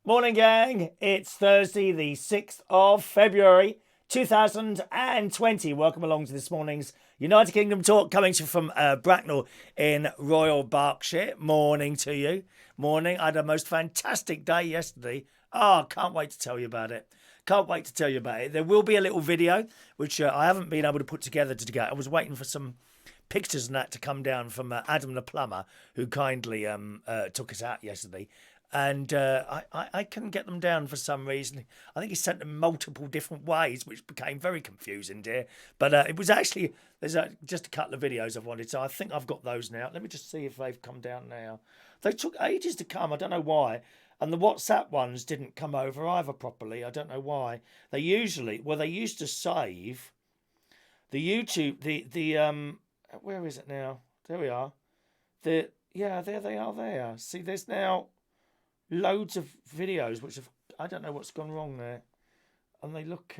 Morning, gang. It's Thursday, the 6th of February, 2020. Welcome along to this morning's United Kingdom talk coming to you from Bracknell in Royal Berkshire. Morning to you. Morning. I had a most fantastic day yesterday. Can't wait to tell you about it. Can't wait to tell you about it. There will be a little video, which I haven't been able to put together today. I was waiting for some pictures and that to come down from Adam the plumber, who kindly took us out yesterday. And I couldn't get them down for some reason. I think he sent them multiple different ways, which became very confusing, dear. But it was actually, there's just a couple of videos I've wanted, so I think I've got those now. Let me just see if they've come down now. They took ages to come, I don't know why. And the WhatsApp ones didn't come over either properly. I don't know why. They used to save the YouTube, where is it now? There we are. There they are there. See, there's now loads of videos which have, I don't know what's gone wrong there, and they look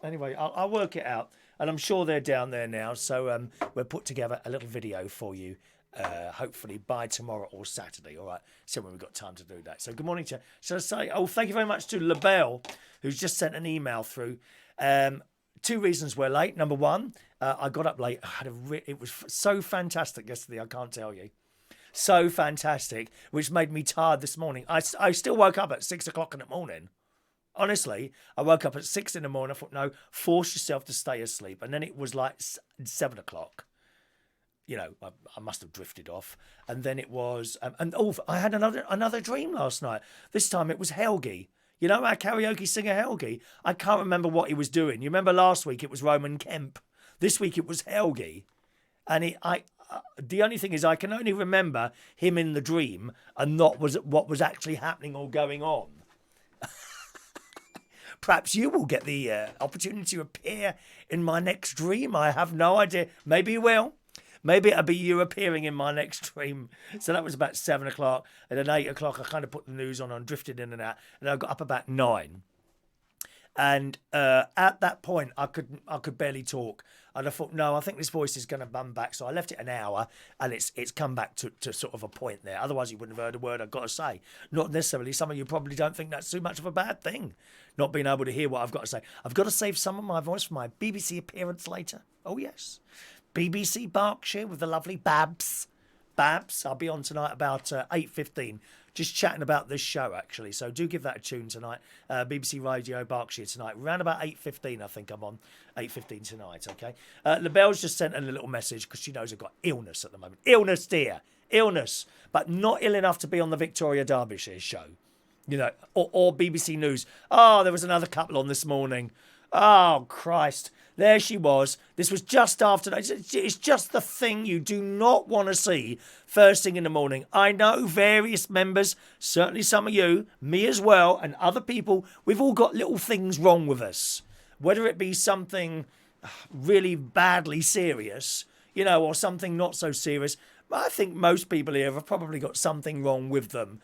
anyway, I'll work it out, and I'm sure they're down there now, so we'll put together a little video for you hopefully by tomorrow or Saturday. All right, so when we've got time to do that. So good morning to, shall I say, thank you very much to LaBelle, who's just sent an email through. Two reasons we're late. Number one, I got up late. It was so fantastic yesterday, I can't tell you. So fantastic, which made me tired this morning. I still woke up at 6 o'clock in the morning. Honestly, I woke up at 6 in the morning. I thought, no, force yourself to stay asleep. And then it was like 7 o'clock. You know, I must have drifted off. And then it was, I had another dream last night. This time it was Helgi. You know our karaoke singer Helgi? I can't remember what he was doing. You remember last week it was Roman Kemp. This week it was Helgi. And the only thing is I can only remember him in the dream and not what was actually happening or going on. Perhaps you will get the opportunity to appear in my next dream. I have no idea. Maybe you will. Maybe it'll be you appearing in my next dream. So that was about 7 o'clock. And then 8 o'clock, I kind of put the news on and drifted in and out. And I got up about 9. And at that point, I could barely talk. And I thought, no, I think this voice is going to bum back. So I left it an hour, and it's come back to sort of a point there. Otherwise, you wouldn't have heard a word I've got to say. Not necessarily. Some of you probably don't think that's too much of a bad thing, not being able to hear what I've got to say. I've got to save some of my voice for my BBC appearance later. Oh, yes. BBC Berkshire with the lovely Babs. I'll be on tonight about 8:15, just chatting about this show, actually. So do give that a tune tonight. BBC Radio Berkshire tonight, around about 8:15. I think I'm on 8:15 tonight. Okay. LaBelle's just sent a little message because she knows I've got illness at the moment. Illness, dear, illness, but not ill enough to be on the Victoria Derbyshire show, you know, or BBC News. Oh, there was another couple on this morning. Oh, Christ. There she was. This was just after. It's just the thing you do not want to see first thing in the morning. I know various members, certainly some of you, me as well, and other people, we've all got little things wrong with us. Whether it be something really badly serious, you know, or something not so serious. I think most people here have probably got something wrong with them.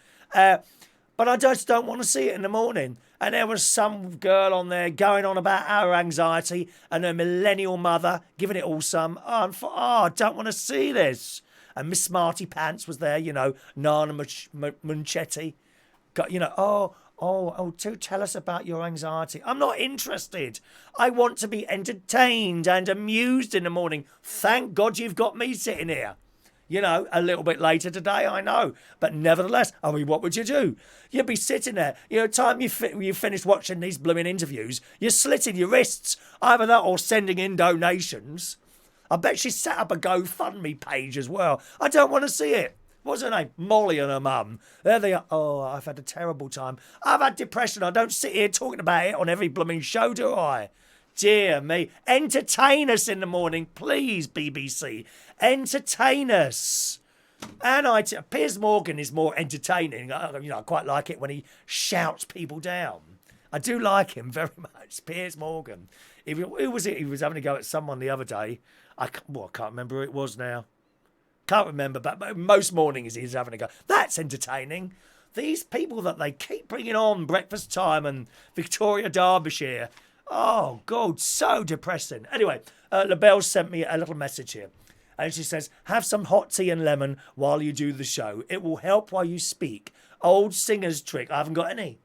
But I just don't want to see it in the morning. And there was some girl on there going on about our anxiety and her millennial mother giving it all some. I don't want to see this. And Miss Smarty Pants was there, you know, Nana Munchetti. You know, do tell us about your anxiety. I'm not interested. I want to be entertained and amused in the morning. Thank God you've got me sitting here. You know, a little bit later today, I know. But nevertheless, I mean, what would you do? You'd be sitting there. You know, time you finish watching these blooming interviews, you're slitting your wrists. Either that or sending in donations. I bet she set up a GoFundMe page as well. I don't want to see it. What's her name? Molly and her mum. There they are. Oh, I've had a terrible time. I've had depression. I don't sit here talking about it on every blooming show, do I? Dear me. Entertain us in the morning, please, BBC. Entertain us. And Piers Morgan is more entertaining. You know, I quite like it when he shouts people down. I do like him very much, Piers Morgan. Who was it? He was having a go at someone the other day. I can't remember who it was now. Can't remember, but most mornings he's having a go. That's entertaining. These people that they keep bringing on breakfast time and Victoria Derbyshire. Oh, God, so depressing. Anyway, LaBelle sent me a little message here. And she says, have some hot tea and lemon while you do the show. It will help while you speak. Old singer's trick. I haven't got any.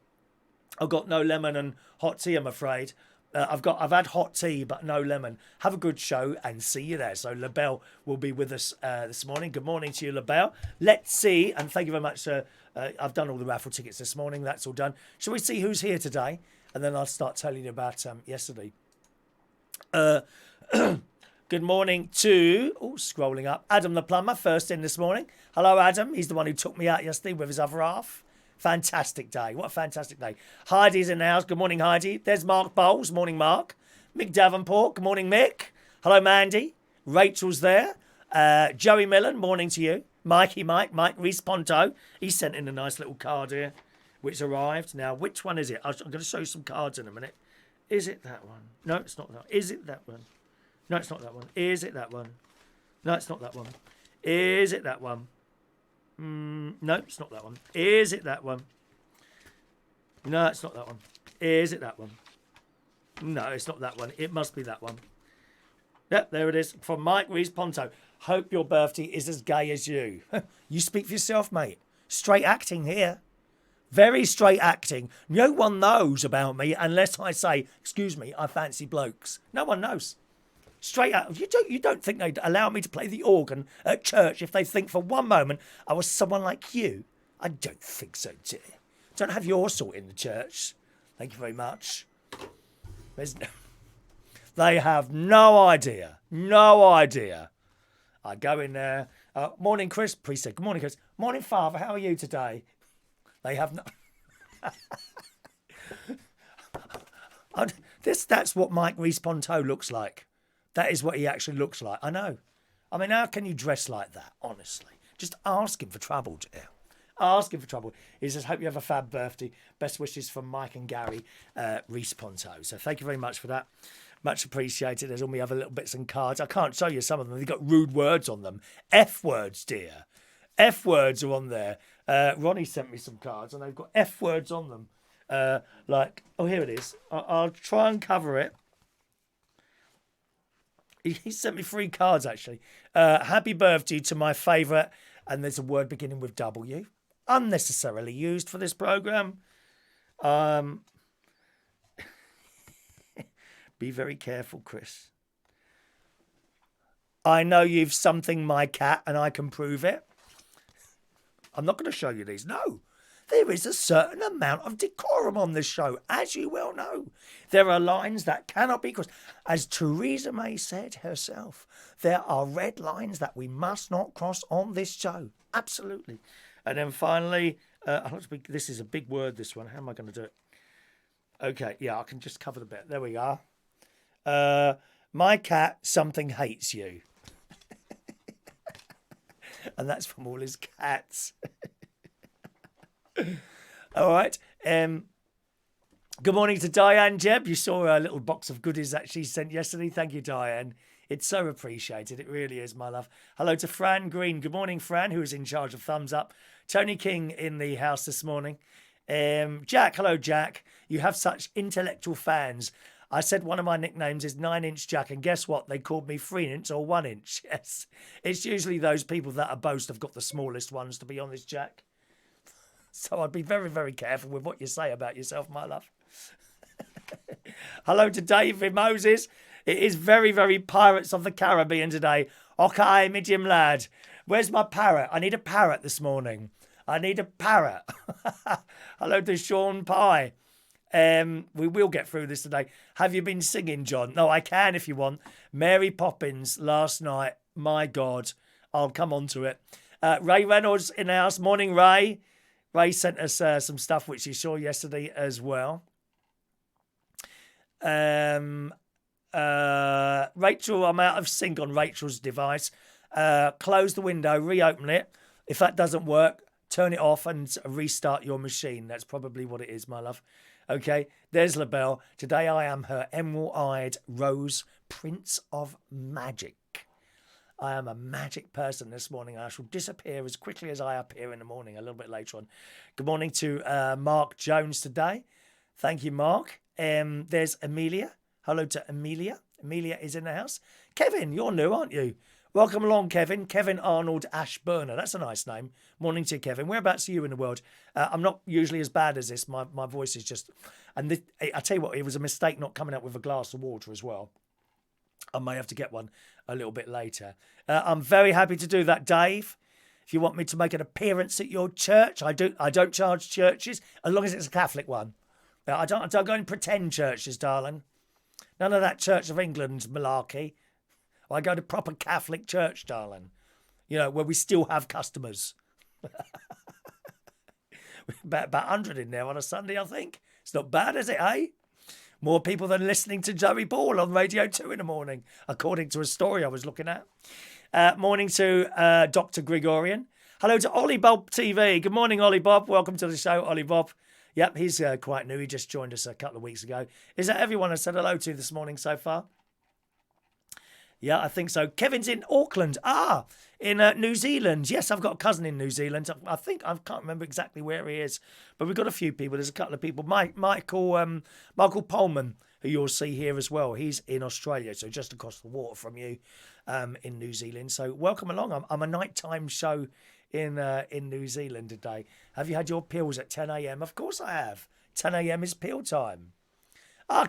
I've got no lemon and hot tea, I'm afraid. I've had hot tea, but no lemon. Have a good show and see you there. So LaBelle will be with us this morning. Good morning to you, LaBelle. Let's see, and thank you very much. I've done all the raffle tickets this morning. That's all done. Shall we see who's here today? And then I'll start telling you about yesterday. Good morning to, scrolling up, Adam the plumber, first in this morning. Hello, Adam. He's the one who took me out yesterday with his other half. Fantastic day. What a fantastic day. Heidi's in the house. Good morning, Heidi. There's Mark Bowles. Morning, Mark. Mick Davenport. Good morning, Mick. Hello, Mandy. Rachel's there. Joey Millen. Morning to you. Mike Reese Ponto. He sent in a nice little card here, which arrived. Now, which one is it? I'm going to show you some cards in a minute. Is it that one? No, it's not that one. Is it that one? No, it's not that one. Is it that one? No, it's not that one. Is it that one? No, it's not that one. Is it that one? No, it's not that one. Is it that one? No, it's not that one. It must be that one. Yep, there it is. From Mike Reese Ponto. Hope your birthday is as gay as you. You speak for yourself, mate. Straight acting here. Very straight acting. No one knows about me unless I say, excuse me, I fancy blokes. No one knows. Straight out. You don't think they'd allow me to play the organ at church if they think for one moment I was someone like you? I don't think so, dear. Don't have your sort in the church. Thank you very much. They have no idea. No idea. I go in there. Morning, Chris. Priest said, good morning, Chris. Morning, Father. How are you today? They have no... That's what Mike Reese Ponto looks like. That is what he actually looks like. I know. I mean, how can you dress like that, honestly? Just ask him for trouble, dear. Ask him for trouble. He says, hope you have a fab birthday. Best wishes from Mike and Gary Reese Ponto. So thank you very much for that. Much appreciated. There's all my other little bits and cards. I can't show you some of them. They've got rude words on them. F words, dear. F words are on there. Ronnie sent me some cards and they've got F words on them. Here it is. I'll try and cover it. He sent me 3 cards, actually. Happy birthday to my favourite, and there's a word beginning with W. Unnecessarily used for this programme. Be very careful, Chris. I know you've something my cat, and I can prove it. I'm not going to show you these. No. There is a certain amount of decorum on this show, as you well know. There are lines that cannot be crossed. As Theresa May said herself, there are red lines that we must not cross on this show. Absolutely. And then finally, this is a big word, this one. How am I going to do it? Okay, yeah, I can just cover the bit. There we are. My cat, something hates you. And that's from all his cats. All right. Good morning to Diane Jeb. You saw a little box of goodies that she sent yesterday. Thank you, Diane. It's so appreciated. It really is, my love. Hello to Fran Green. Good morning, Fran, who is in charge of Thumbs Up. Tony King in the house this morning. Jack. Hello, Jack. You have such intellectual fans. I said one of my nicknames is 9-inch Jack, and guess what? They called me 3-inch or 1-inch. Yes. It's usually those people that are boast have got the smallest ones, to be honest, Jack. So I'd be very, very careful with what you say about yourself, my love. Hello to David Moses. It is very, very Pirates of the Caribbean today. Okay, medium lad. Where's my parrot? I need a parrot this morning. I need a parrot. Hello to Sean Pye. We will get through this today. Have you been singing, John? No, I can if you want. Mary Poppins last night. My God. I'll come on to it. Ray Reynolds in the house. Morning, Ray. Ray sent us some stuff which he saw yesterday as well. Rachel, I'm out of sync on Rachel's device. Close the window, reopen it. If that doesn't work, turn it off and restart your machine. That's probably what it is, my love. Okay, there's LaBelle. Today I am her emerald-eyed rose prince of magic. I am a magic person this morning. I shall disappear as quickly as I appear in the morning, a little bit later on. Good morning to Mark Jones today. Thank you, Mark. There's Amelia. Hello to Amelia. Amelia is in the house. Kevin, you're new, aren't you? Welcome along, Kevin. Kevin Arnold Ashburner. That's a nice name. Morning to you, Kevin. Whereabouts are you in the world? I'm not usually as bad as this. My voice is just... And this, I tell you what, it was a mistake not coming out with a glass of water as well. I may have to get one a little bit later. I'm very happy to do that, Dave. If you want me to make an appearance at your church, I don't charge churches, as long as it's a Catholic one. I don't go and pretend churches, darling. None of that Church of England malarkey. I go to proper Catholic church, darling. You know, where we still have customers. about 100 in there on a Sunday, I think. It's not bad, is it, eh? More people than listening to Joey Ball on Radio 2 in the morning, according to a story I was looking at. Morning to Dr. Gregorian. Hello to Ollie Bob TV. Good morning, Ollie Bob. Welcome to the show, Ollie Bob. Yep, he's quite new. He just joined us a couple of weeks ago. Is that everyone I said hello to this morning so far? Yeah, I think so. Kevin's in Auckland. In New Zealand. Yes, I've got a cousin in New Zealand. I can't remember exactly where he is, but we've got a few people. There's a couple of people. Michael Pullman, who you'll see here as well. He's in Australia, so just across the water from you, in New Zealand. So welcome along. I'm a nighttime show in New Zealand today. Have you had your pills at 10 a.m? Of course I have. 10 a.m. is pill time.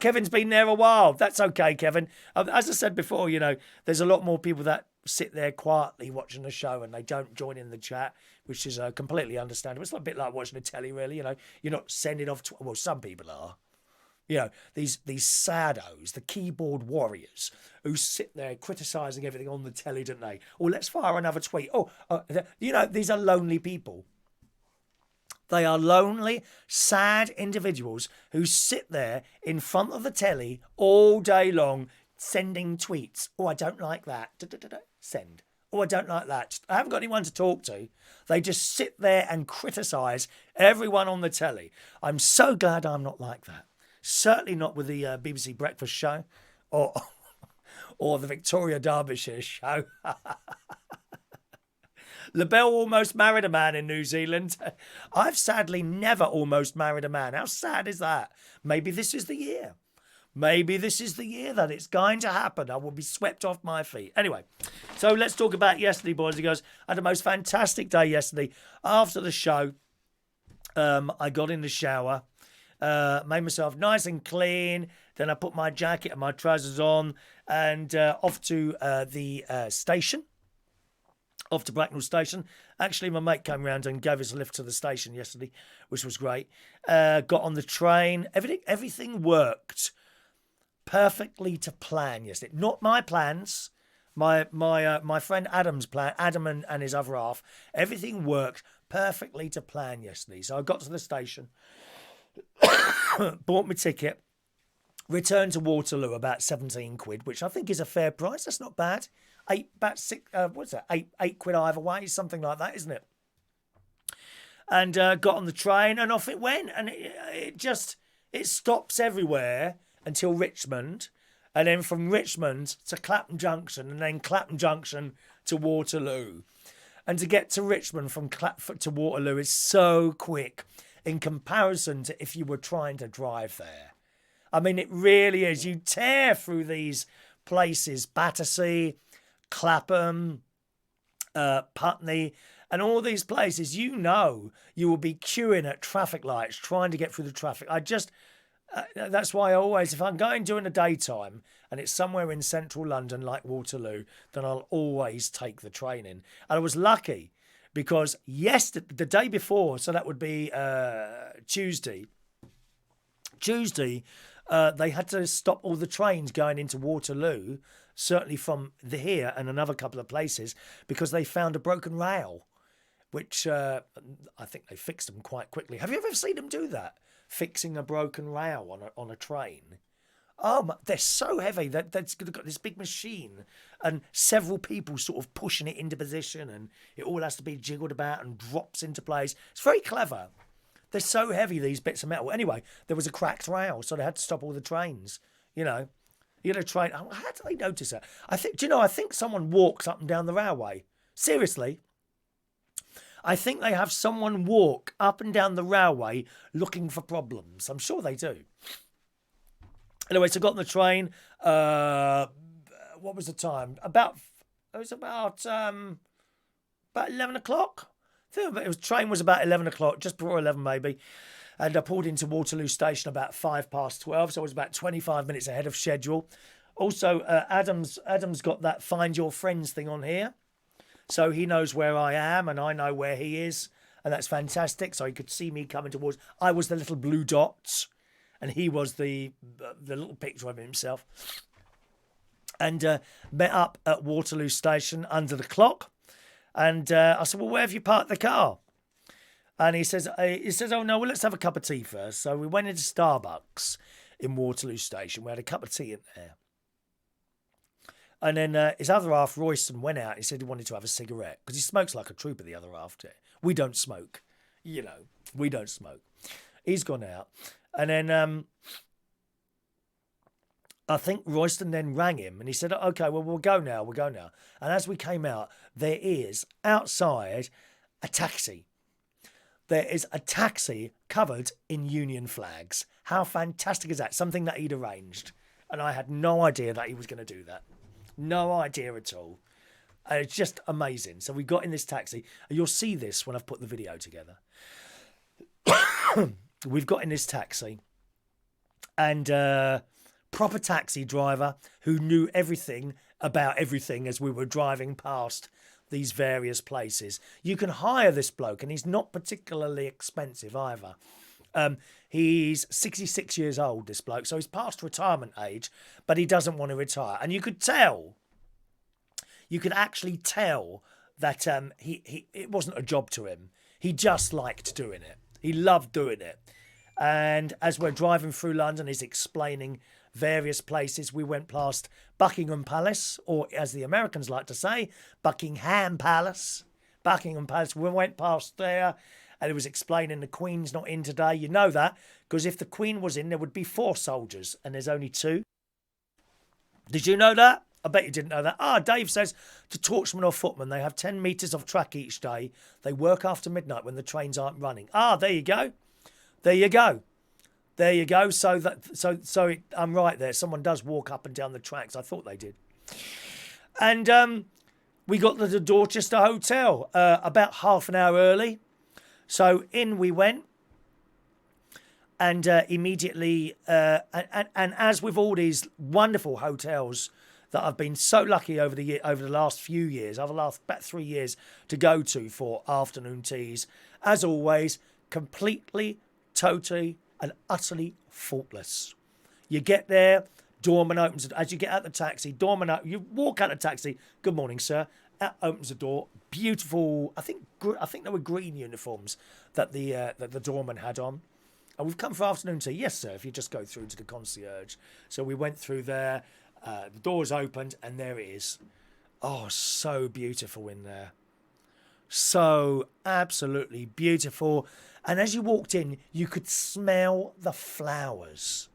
Kevin's been there a while. That's okay, Kevin. As I said before, you know, there's a lot more people that sit there quietly watching the show and they don't join in the chat, which is completely understandable. It's a bit like watching the telly, really. You know, you're not sending off... well, some people are. You know, these saddos, the keyboard warriors who sit there criticising everything on the telly, don't they? Oh, let's fire another tweet. You know, these are lonely people. They are lonely, sad individuals who sit there in front of the telly all day long sending tweets. Oh, I don't like that. Send. Oh, I don't like that. I haven't got anyone to talk to. They just sit there and criticise everyone on the telly. I'm so glad I'm not like that. Certainly not with the BBC Breakfast Show or the Victoria Derbyshire Show. LaBelle almost married a man in New Zealand. I've sadly never almost married a man. How sad is that? Maybe this is the year. Maybe this is the year that it's going to happen. I will be swept off my feet. Anyway, so let's talk about yesterday, boys and girls. I had the most fantastic day yesterday. After the show, I got in the shower, made myself nice and clean. Then I put my jacket and my trousers on and off to the station. Off to Bracknell Station. Actually, my mate came round and gave us a lift to the station yesterday, which was great. Got on the train. Everything worked perfectly to plan yesterday. Not my plans. My friend Adam's plan. Adam and his other half. Everything worked perfectly to plan yesterday. So I got to the station, bought my ticket, returned to Waterloo about 17 quid, which I think is a fair price. That's not bad. £8 either way, something like that, isn't it? And got on the train and off it went. And it stops everywhere until Richmond. And then from Richmond to Clapham Junction and then Clapham Junction to Waterloo. And to get to Richmond from Clapham to Waterloo is so quick in comparison to if you were trying to drive there. I mean, it really is. You tear through these places, Battersea, Clapham, Putney, and all these places. You know you will be queuing at traffic lights trying to get through the traffic. That's why I always, if I'm going during the daytime and it's somewhere in central London like Waterloo, then I'll always take the train in. And I was lucky because the day before, so that would be Tuesday, they had to stop all the trains going into Waterloo, certainly from here and another couple of places, because they found a broken rail, which I think they fixed them quite quickly. Have you ever seen them do that? Fixing a broken rail on a train? Oh, they're so heavy. They've got this big machine and several people sort of pushing it into position, and it all has to be jiggled about and drops into place. It's very clever. They're so heavy, these bits of metal. Anyway, there was a cracked rail, so they had to stop all the trains. You know, train. How did they notice that? I think someone walks up and down the railway. Seriously. I think they have someone walk up and down the railway looking for problems. I'm sure they do. Anyway, so I got on the train. What was the time? About about 11 o'clock. I think train was about 11 o'clock, just before 11 maybe. And I pulled into Waterloo Station about 12:05, so I was about 25 minutes ahead of schedule. Also, Adam's got that Find Your Friends thing on here. So he knows where I am and I know where he is. And that's fantastic. So he could see me coming towards. I was the little blue dots and he was the little picture of himself. And met up at Waterloo Station under the clock. And I said, well, where have you parked the car? And he says, oh, no, well, let's have a cup of tea first. So we went into Starbucks in Waterloo Station. We had a cup of tea in there. And then his other half, Royston, went out. He said he wanted to have a cigarette because he smokes like a trooper, the other half. We don't smoke. You know, we don't smoke. He's gone out. And then I think Royston then rang him and he said, okay, well, we'll go now. And as we came out, there is outside a taxi. There is a taxi covered in Union flags. How fantastic is that? Something that he'd arranged. And I had no idea that he was going to do that. No idea at all. And it's just amazing. So we got in this taxi. And you'll see this when I've put the video together. We've got in this taxi. And proper taxi driver who knew everything about everything as we were driving past these various places. You can hire this bloke and he's not particularly expensive either. He's 66 years old, this bloke, so he's past retirement age, but he doesn't want to retire. And you could actually tell that it wasn't a job to him. He just liked doing it. He loved doing it. And as we're driving through London, he's explaining various places. We went past Buckingham Palace, or as the Americans like to say, Buckingham Palace. We went past there and it was explaining the Queen's not in today. You know that, because if the Queen was in, there would be 4 soldiers and there's only 2. Did you know that? I bet you didn't know that. Dave says, to torchman or footman, they have 10 metres of track each day. They work after midnight when the trains aren't running. There you go. So I'm right there. Someone does walk up and down the tracks. I thought they did. And we got to the Dorchester Hotel about half an hour early. So in we went. And immediately, and as with all these wonderful hotels that I've been so lucky over the last few years, over the last about 3 years to go to for afternoon teas, as always, completely, totally and utterly faultless. You get there, doorman opens it. As you get out the taxi, you walk out the taxi. Good morning, sir. Out opens the door. Beautiful. I think there were green uniforms that the doorman had on. And we've come for afternoon tea. Yes, sir. If you just go through to the concierge. So we went through there. The doors opened, and there it is. Oh, so beautiful in there. So absolutely beautiful. And as you walked in, you could smell the flowers.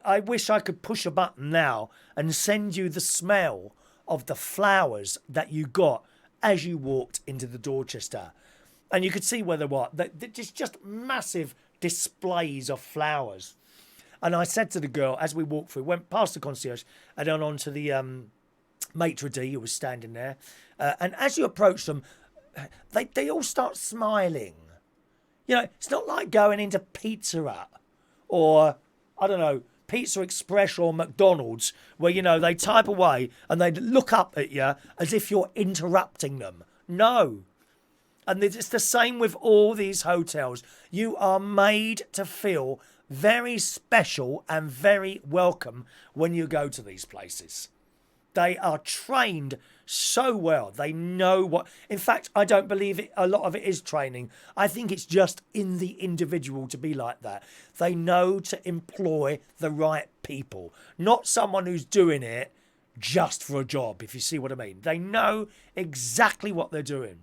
I wish I could push a button now and send you the smell of the flowers that you got as you walked into the Dorchester. And you could see where they were. Just massive displays of flowers. And I said to the girl, as we walked through, went past the concierge and then on to the maitre d' who was standing there. And as you approach them, they all start smiling. You know, it's not like going into Pizza Hut or, I don't know, Pizza Express or McDonald's, where, you know, they type away and they look up at you as if you're interrupting them. No. And it's the same with all these hotels. You are made to feel very special and very welcome when you go to these places. They are trained so well. They know what... In fact, I don't believe a lot of it is training. I think it's just in the individual to be like that. They know to employ the right people. Not someone who's doing it just for a job, if you see what I mean. They know exactly what they're doing.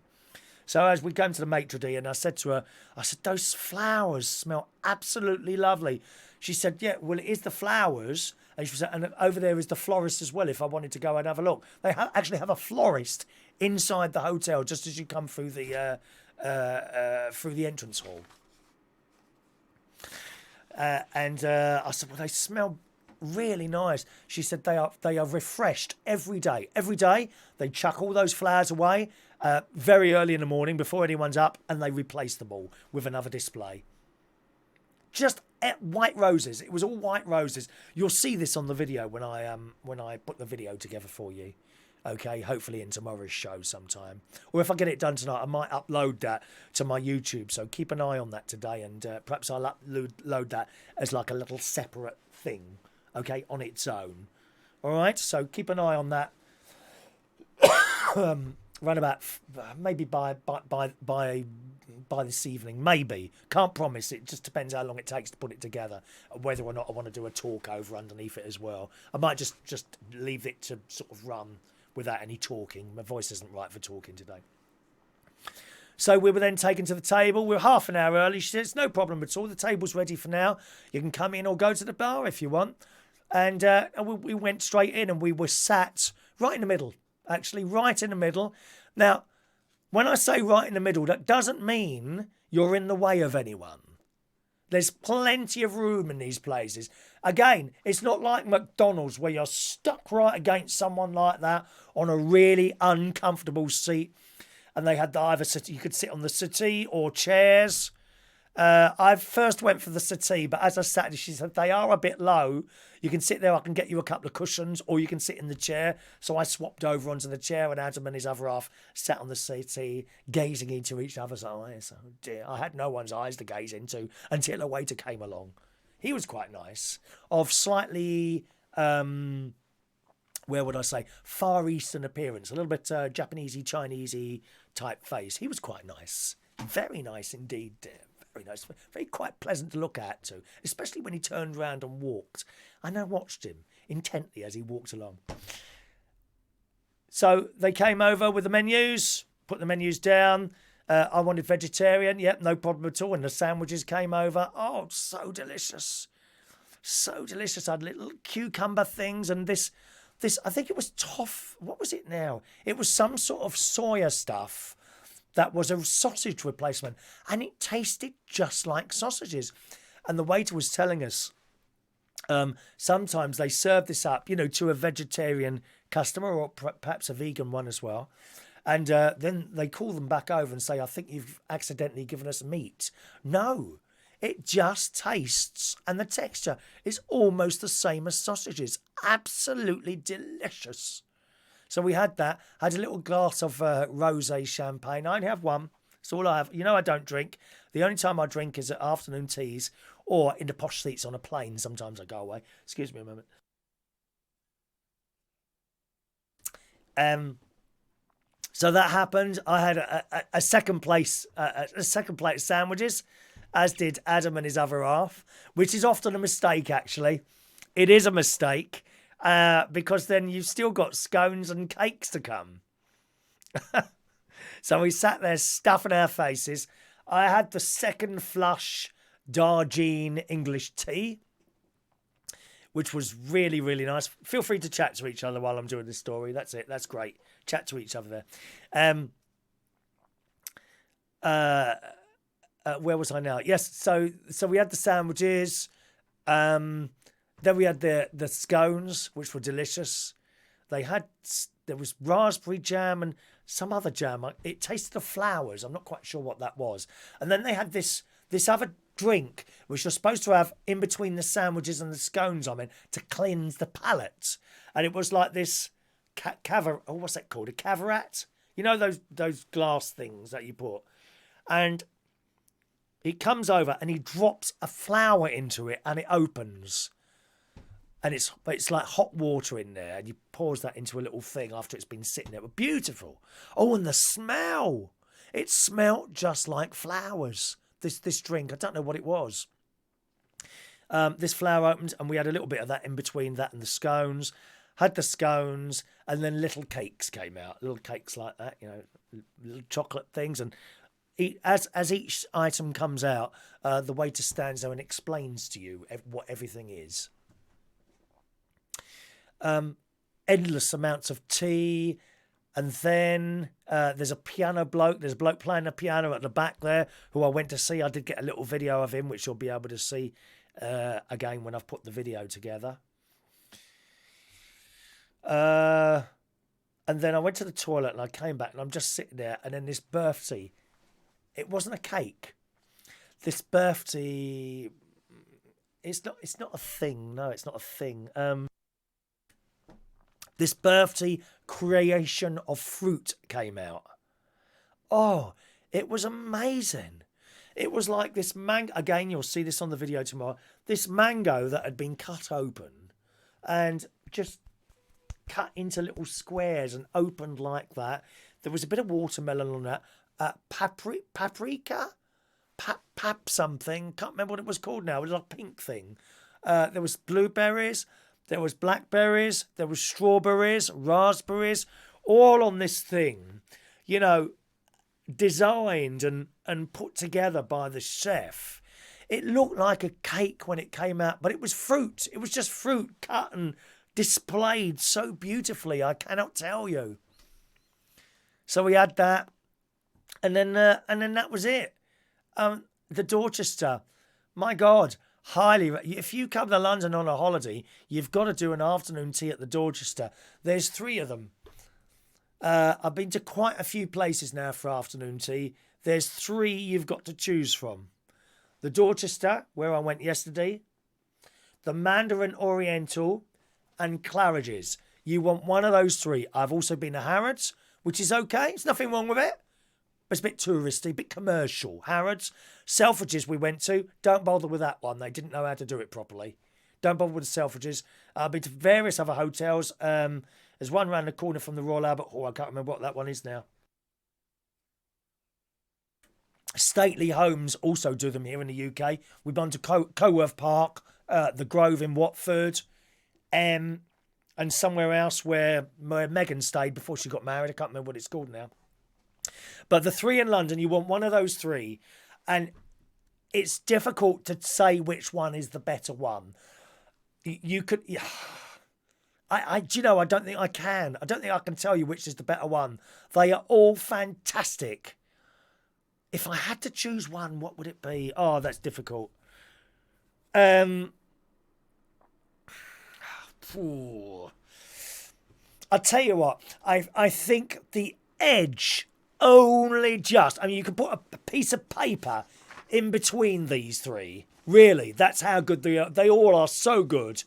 So as we came to the maitre d', and I said to her, those flowers smell absolutely lovely. She said, yeah, well, it is the flowers. And she said, and over there is the florist as well, if I wanted to go and have a look. They actually have a florist inside the hotel just as you come through the entrance hall. I said, well, they smell really nice. She said they are refreshed every day. Every day they chuck all those flowers away very early in the morning before anyone's up, and they replace them all with another display. Just white roses. It was all white roses. You'll see this on the video when I put the video together for you. Okay, hopefully in tomorrow's show sometime. Or if I get it done tonight, I might upload that to my YouTube. So keep an eye on that today, and perhaps I'll upload that as like a little separate thing, okay, on its own. All right, so keep an eye on that. Run about maybe by this evening, maybe. Can't promise. It just depends how long it takes to put it together, whether or not I want to do a talk over underneath it as well. I might just leave it to sort of run without any talking. My voice isn't right for talking today. So we were then taken to the table. We were half an hour early. She said, it's no problem at all. The table's ready for now. You can come in or go to the bar if you want. And we went straight in, and we were sat right in the middle, actually, right in the middle. Now, when I say right in the middle, that doesn't mean you're in the way of anyone. There's plenty of room in these places. Again, it's not like McDonald's where you're stuck right against someone like that on a really uncomfortable seat. And they had either you could sit on the settee or chairs. I first went for the settee, but as I sat, she said they are a bit low. You can sit there, I can get you a couple of cushions, or you can sit in the chair. So I swapped over onto the chair, and Adam and his other half sat on the settee, gazing into each other's eyes. Oh dear, I had no one's eyes to gaze into until a waiter came along. He was quite nice, of slightly, where would I say, Far Eastern appearance, a little bit Japanesey, Chinesey type face. He was quite nice, very nice indeed, very nice, very quite pleasant to look at too, especially when he turned round and walked. And I watched him intently as he walked along. So they came over with the menus, put the menus down. I wanted vegetarian, yep, no problem at all. And the sandwiches came over. Oh, so delicious. So delicious. I had little cucumber things, and this I think it was toff. What was it now? It was some sort of soya stuff that was a sausage replacement, and it tasted just like sausages. And the waiter was telling us sometimes they serve this up, to a vegetarian customer, or perhaps a vegan one as well. And then they call them back over and say, I think you've accidentally given us meat. No, it just tastes, and the texture is almost the same as sausages. Absolutely delicious. So we had that. I had a little glass of rosé champagne. I only have one. That's all I have. I don't drink. The only time I drink is at afternoon teas or in the posh seats on a plane. Sometimes I go away. Excuse me a moment. So that happened. I had a second place, a second plate of sandwiches, as did Adam and his other half, which is often a mistake, actually. It is a mistake, because then you've still got scones and cakes to come. So we sat there stuffing our faces. I had the second flush Darjeeling English tea, which was really, really nice. Feel free to chat to each other while I'm doing this story. That's it. That's great. Chat to each other there. Where was I now? Yes, so we had the sandwiches. Then we had the scones, which were delicious. There was raspberry jam and some other jam. It tasted of flowers. I'm not quite sure what that was. And then they had this other drink, which you're supposed to have in between the sandwiches and the scones, to cleanse the palate. And it was like this what's that called? A cavarat? Those glass things that you put. And he comes over and he drops a flower into it, and it opens. And it's like hot water in there, and you pours that into a little thing after it's been sitting there. It was beautiful. Oh, and the smell. It smelled just like flowers. This drink, I don't know what it was. This flower opened, and we had a little bit of that in between that and the scones. Had the scones, and then little cakes came out. Little cakes like that, little chocolate things. And as each item comes out, the waiter stands there and explains to you what everything is. Endless amounts of tea. And then there's a piano bloke. There's a bloke playing the piano at the back there who I went to see. I did get a little video of him, which you'll be able to see again when I've put the video together. And then I went to the toilet and I came back and I'm just sitting there, and then this birthday, it wasn't a cake. This birthday, it's not a thing. No, it's not a thing. This birthday creation of fruit came out. Oh, it was amazing. It was like this mango. Again, you'll see this on the video tomorrow. This mango that had been cut open and just cut into little squares and opened like that. There was a bit of watermelon on that. Paprika? Pap something. Can't remember what it was called now. It was a pink thing. There was blueberries. There was blackberries. There was strawberries, raspberries, all on this thing. You know, designed and put together by the chef. It looked like a cake when it came out, but it was fruit. It was just fruit cut and displayed so beautifully. I cannot tell you. So we had that, and then that was it. The Dorchester, my God, highly. If you come to London on a holiday, you've got to do an afternoon tea at the Dorchester. There's 3 of them. I've been to quite a few places now for afternoon tea. There's 3 you've got to choose from. The Dorchester, where I went yesterday, the Mandarin Oriental, and Claridge's. You want one of those 3. I've also been to Harrods, which is okay. There's nothing wrong with it. It's a bit touristy, a bit commercial. Harrods. Selfridges we went to. Don't bother with that one. They didn't know how to do it properly. Don't bother with the Selfridges. I've been to various other hotels. There's one round the corner from the Royal Albert Hall. I can't remember what that one is now. Stately Homes also do them here in the UK. We've gone to Coworth Park, the Grove in Watford, and somewhere else where Meghan stayed before she got married. I can't remember what it's called now. But the 3 in London, you want one of those 3, and it's difficult to say which one is the better one. You could... do you know, I don't think I can. I don't think I can tell you which is the better one. They are all fantastic. If I had to choose one, what would it be? Oh, that's difficult. I tell you what, I think the edge only just... I mean, you could put a piece of paper in between these 3. Really, that's how good they are. They all are so good.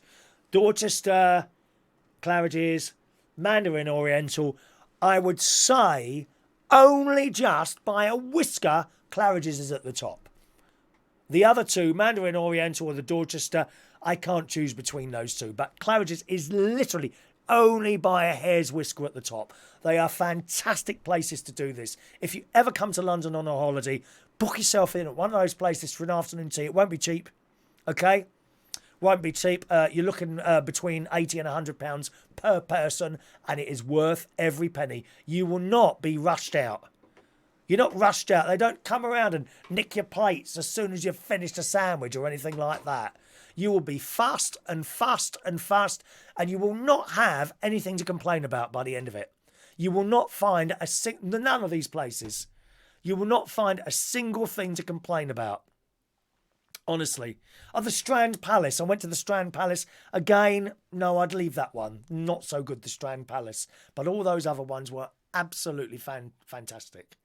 Dorchester, Claridge's, Mandarin Oriental. I would say only just by a whisker, Claridge's is at the top. The other 2, Mandarin Oriental or the Dorchester, I can't choose between those 2. But Claridge's is literally only by a hair's whisker at the top. They are fantastic places to do this. If you ever come to London on a holiday, book yourself in at one of those places for an afternoon tea. It won't be cheap, okay? Won't be cheap. You're looking between £80 and £100 per person, and it is worth every penny. You will not be rushed out. You're not rushed out. They don't come around and nick your plates as soon as you've finished a sandwich or anything like that. You will be fast and fast and fast, and you will not have anything to complain about by the end of it. You will not find none of these places. You will not find a single thing to complain about. Honestly. Oh, the Strand Palace. I went to the Strand Palace. Again, no, I'd leave that one. Not so good, the Strand Palace. But all those other ones were absolutely fantastic.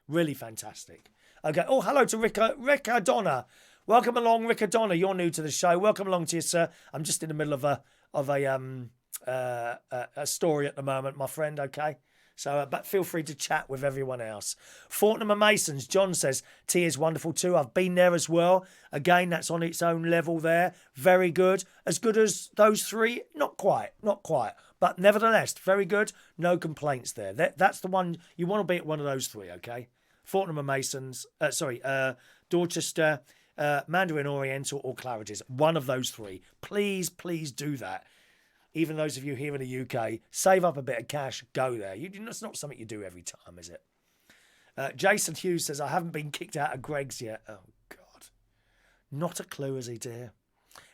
Really fantastic. Okay. Oh, hello to Rick O'Donnell. Welcome along, Rick O'Donnell. You're new to the show. Welcome along to you, sir. I'm just in the middle of a story at the moment, my friend, okay? So, but feel free to chat with everyone else. Fortnum and Masons, John says, tea is wonderful too. I've been there as well. Again, that's on its own level there. Very good. As good as those 3? Not quite. But nevertheless, very good. No complaints there. That's the one. You want to be at one of those 3, okay? Fortnum and Masons, Dorchester, Mandarin Oriental or Claridge's. One of those 3. Please do that. Even those of you here in the UK, save up a bit of cash, go there. It's not something you do every time, is it? Jason Hughes says, I haven't been kicked out of Greg's yet. Oh, God. Not a clue, is he, dear?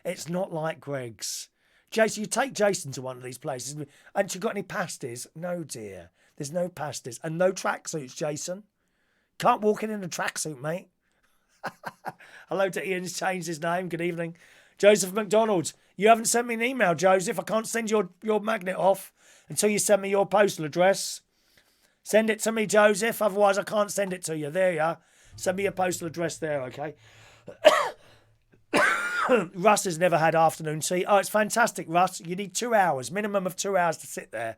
It's not like Greg's. Jason, you take Jason to one of these places. Haven't you got any pasties? No, dear. There's no pasties. And no tracksuits, Jason. Can't walk in a tracksuit, mate. Hello to Ian's changed his name. Good evening. Joseph McDonald. You haven't sent me an email, Joseph. I can't send your magnet off. until you send me your postal address. Send it to me, Joseph. Otherwise, I can't send it to you. There you are. Send me your postal address there, okay? Russ has never had afternoon tea. Oh, it's fantastic, Russ. You need 2 hours, minimum of 2 hours to sit there.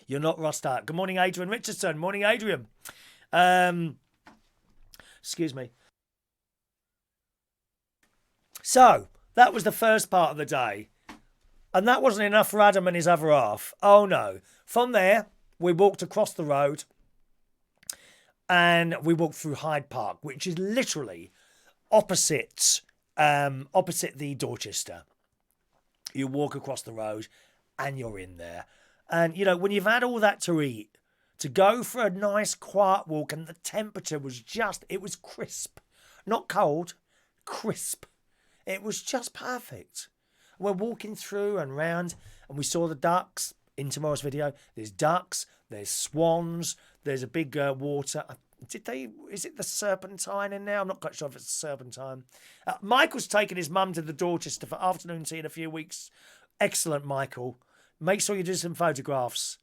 You're not Russed out. Good morning, Adrian Richardson. Morning, Adrian. Excuse me. So, that was the first part of the day. And that wasn't enough for Adam and his other half. Oh, no. From there, we walked across the road. And we walked through Hyde Park, which is literally opposite the Dorchester. You walk across the road and you're in there. And, you know, when you've had all that to eat, to go for a nice quiet walk, and the temperature was it was crisp. Not cold, crisp. It was just perfect. We're walking through and round, and we saw the ducks in tomorrow's video. There's ducks, there's swans, there's a big water. Is it the Serpentine in there? I'm not quite sure if it's the Serpentine. Michael's taken his mum to the Dorchester for afternoon tea in a few weeks. Excellent, Michael. Make sure you do some photographs.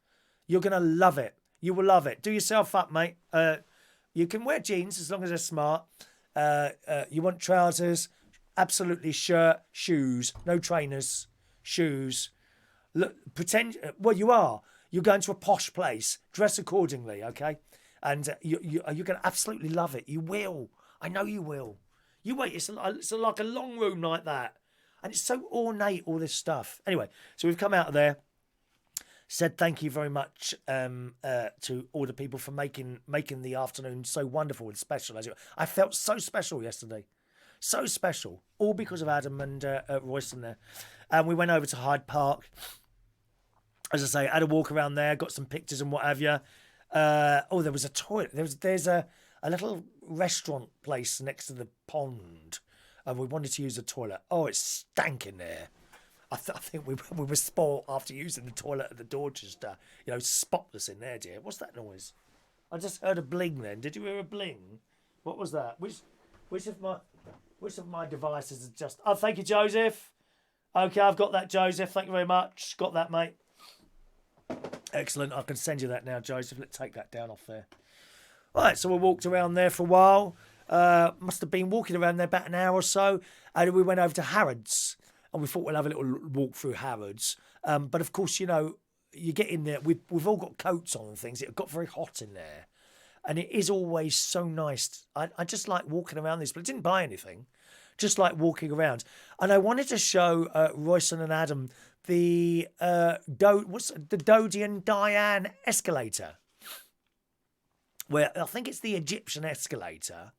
You're going to love it. You will love it. Do yourself up, mate. You can wear jeans as long as they're smart. You want trousers, absolutely shirt, shoes, no trainers, shoes. Look, pretend, well, you are. You're going to a posh place. Dress accordingly, okay? And you're going to absolutely love it. You will. I know you will. You wait. It's like a long room like that. And it's so ornate, all this stuff. Anyway, so we've come out of there. Said thank you very much to all the people for making the afternoon so wonderful and special. I felt so special yesterday. So special. All because of Adam and Royston there. And we went over to Hyde Park. As I say, had a walk around there, got some pictures and what have you. There was a toilet. There's a little restaurant place next to the pond. And we wanted to use the toilet. Oh, it stank in there. I think we were spoilt after using the toilet at the Dorchester. You know, spotless in there, dear. What's that noise? I just heard a bling then. Did you hear a bling? What was that? Which of my devices is just... Oh, thank you, Joseph. Okay, I've got that, Joseph. Thank you very much. Got that, mate. Excellent. I can send you that now, Joseph. Let's take that down off there. Right, so we walked around there for a while. Must have been walking around there about an hour or so. And we went over to Harrods. And we thought we'll have a little walk through Harrods. But of course, you know, you get in there. We've all got coats on and things. It got very hot in there. And it is always so nice. I just like walking around this, but I didn't buy anything. Just like walking around. And I wanted to show Royston and Adam the Dodie and Diane escalator. Where I think it's the Egyptian escalator.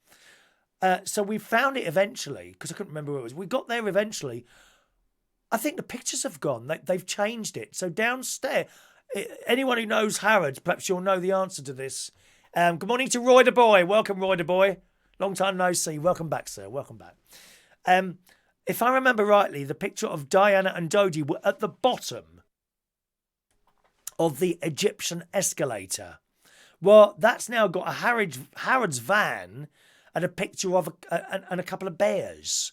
So we found it eventually, because I couldn't remember where it was. We got there eventually. I think the pictures have gone. They've changed it. So downstairs, anyone who knows Harrods, perhaps you'll know the answer to this. Good morning to Roy the Boy. Welcome, Roy the Boy. Long time no see. Welcome back, sir. Welcome back. If I remember rightly, the picture of Diana and Dodie were at the bottom of the Egyptian escalator. Well, that's now got a Harrods van and a picture of and a couple of bears.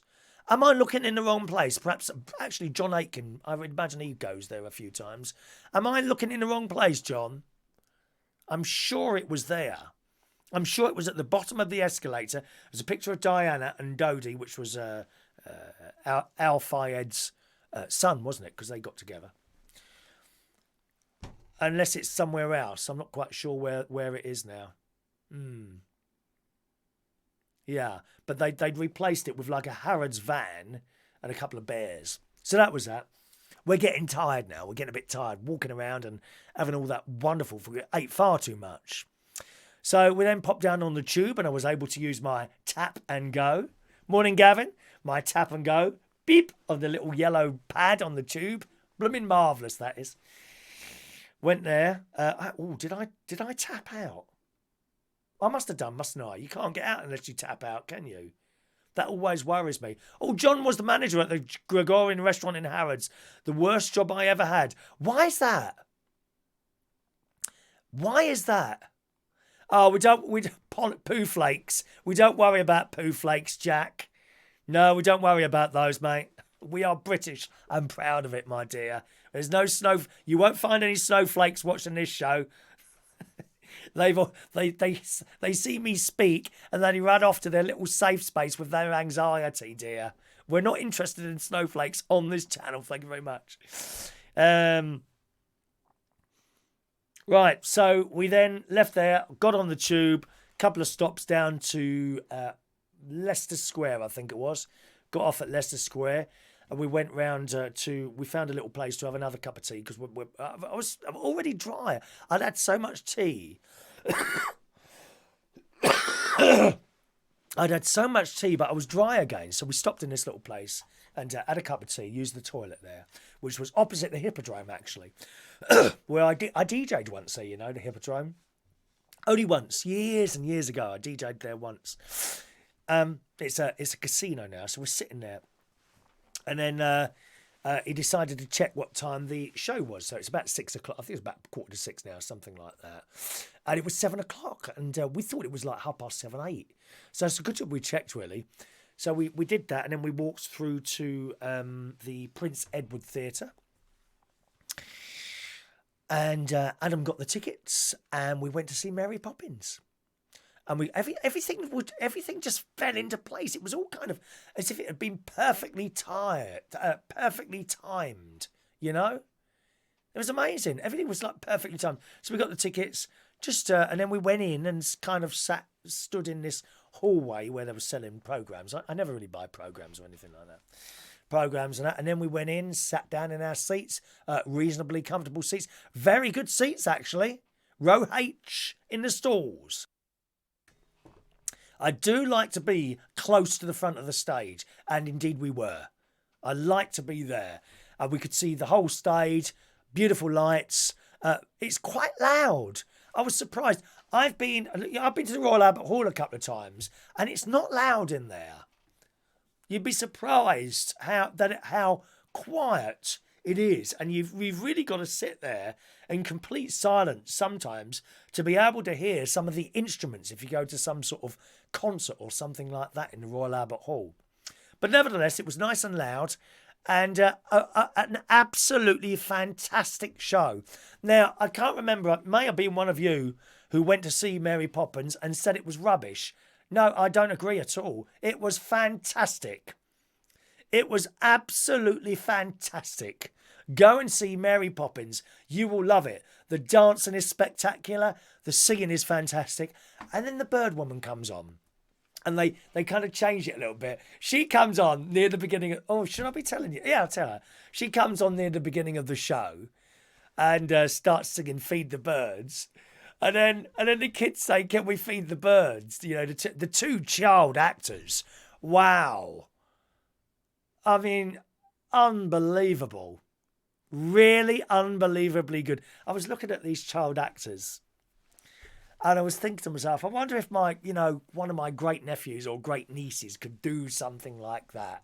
Am I looking in the wrong place? Perhaps, actually, John Aitken, I would imagine he goes there a few times. Am I looking in the wrong place, John? I'm sure it was there. I'm sure it was at the bottom of the escalator. There's a picture of Diana and Dodie, which was Al Fayed's son, wasn't it? Because they got together. Unless it's somewhere else. I'm not quite sure where it is now. Yeah, but they'd replaced it with like a Harrods van and a couple of bears. So that was that. We're getting tired now. We're getting a bit tired walking around and having all that wonderful food. We ate far too much. So we then popped down on the tube and I was able to use my tap and go. Morning, Gavin. My tap and go. Beep of the little yellow pad on the tube. Blooming marvellous, that is. Went there. Did I tap out? I must have done, mustn't I? You can't get out unless you tap out, can you? That always worries me. Oh, John was the manager at the Gregorian restaurant in Harrods. The worst job I ever had. Why is that? Why is that? Oh, we don't poo flakes. We don't worry about poo flakes, Jack. No, we don't worry about those, mate. We are British. I'm proud of it, my dear. There's no snow. You won't find any snowflakes watching this show. They see me speak and then they run off to their little safe space with their anxiety, dear. We're not interested in snowflakes on this channel. Thank you very much. Right, so we then left there, got on the tube, couple of stops down to Leicester Square, I think it was. Got off at Leicester Square, and we went round we found a little place to have another cup of tea because I'm already dry. I'd had so much tea. I'd had so much tea, but I was dry again. So we stopped in this little place and had a cup of tea, used the toilet there, which was opposite the Hippodrome, actually, where I DJ'd once there, you know, the Hippodrome. Only once, years and years ago, I DJ'd there once. It's a casino now, so we're sitting there. And then he decided to check what time the show was. So it's about 6 o'clock. I think it's about 5:45 now, something like that. And it was 7 o'clock. And we thought it was like 7:30, 8. So it's a good job we checked, really. So we did that. And then we walked through to the Prince Edward Theatre. And Adam got the tickets. And we went to see Mary Poppins. And everything just fell into place. It was all kind of as if it had been perfectly perfectly timed. You know, it was amazing. Everything was like perfectly timed. So we got the tickets, and then we went in and kind of stood in this hallway where they were selling programs. I never really buy programs or anything like that. Programs and that, and then we went in, sat down in our seats, reasonably comfortable seats, very good seats actually. Row H in the stalls. I do like to be close to the front of the stage, and indeed we were. I like to be there. We could see the whole stage, beautiful lights. It's quite loud. I was surprised. I've been to the Royal Albert Hall a couple of times, and it's not loud in there. You'd be surprised how quiet it is, and we've really got to sit there in complete silence sometimes to be able to hear some of the instruments if you go to some sort of concert or something like that in the Royal Albert Hall. But nevertheless, it was nice and loud, and an absolutely fantastic show. Now, I can't remember, it may have been one of you who went to see Mary Poppins and said it was rubbish. No, I don't agree at all. It was fantastic. It was absolutely fantastic. Go and see Mary Poppins. You will love it. The dancing is spectacular. The singing is fantastic. And then the Bird Woman comes on. And they kind of change it a little bit. She comes on near the beginning of... Oh, should I be telling you? Yeah, I'll tell her. She comes on near the beginning of the show and starts singing Feed the Birds. And then the kids say, can we feed the birds? You know, the two child actors. Wow. I mean, unbelievable. Really unbelievably good. I was looking at these child actors and I was thinking to myself, I wonder if one of my great nephews or great nieces could do something like that.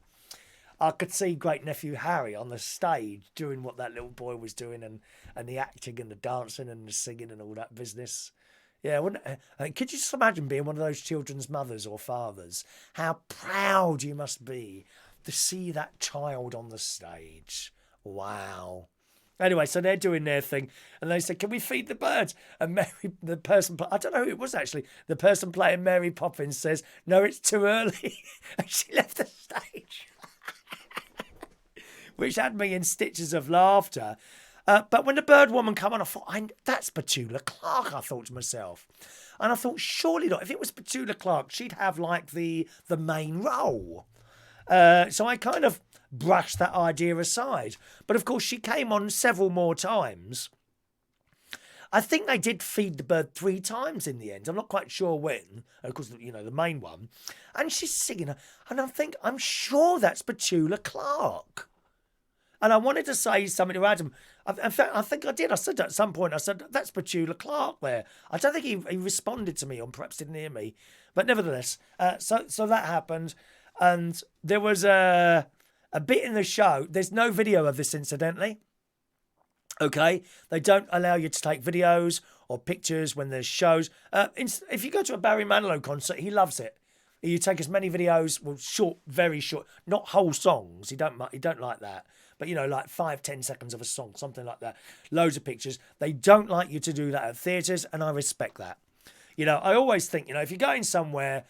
I could see great nephew Harry on the stage doing what that little boy was doing and the acting and the dancing and the singing and all that business. Yeah, could you just imagine being one of those children's mothers or fathers? How proud you must be to see that child on the stage. Wow. Anyway, so they're doing their thing, and they said, can we feed the birds? And the person, I don't know who it was actually, the person playing Mary Poppins says, no, it's too early. And she left the stage. Which had me in stitches of laughter. But when the Bird Woman came on, I thought, that's Petula Clark, I thought to myself. And I thought, surely not. If it was Petula Clark, she'd have like the main role. So I kind of brushed that idea aside. But of course, she came on several more times. I think they did feed the bird 3 times in the end. I'm not quite sure when. Of course, you know, the main one. And she's singing. And I'm sure that's Petula Clark. And I wanted to say something to Adam. In fact, I think I did. I said that at some point. I said, that's Petula Clark there. I don't think he responded to me or perhaps didn't hear me. But nevertheless, so that happened. And there was a bit in the show. There's no video of this, incidentally. Okay? They don't allow you to take videos or pictures when there's shows. If you go to a Barry Manilow concert, he loves it. You take as many videos, well, short, very short, not whole songs. He don't like that. But, you know, like 5-10 seconds of a song, something like that. Loads of pictures. They don't like you to do that at theatres, and I respect that. You know, I always think, you know, if you're going somewhere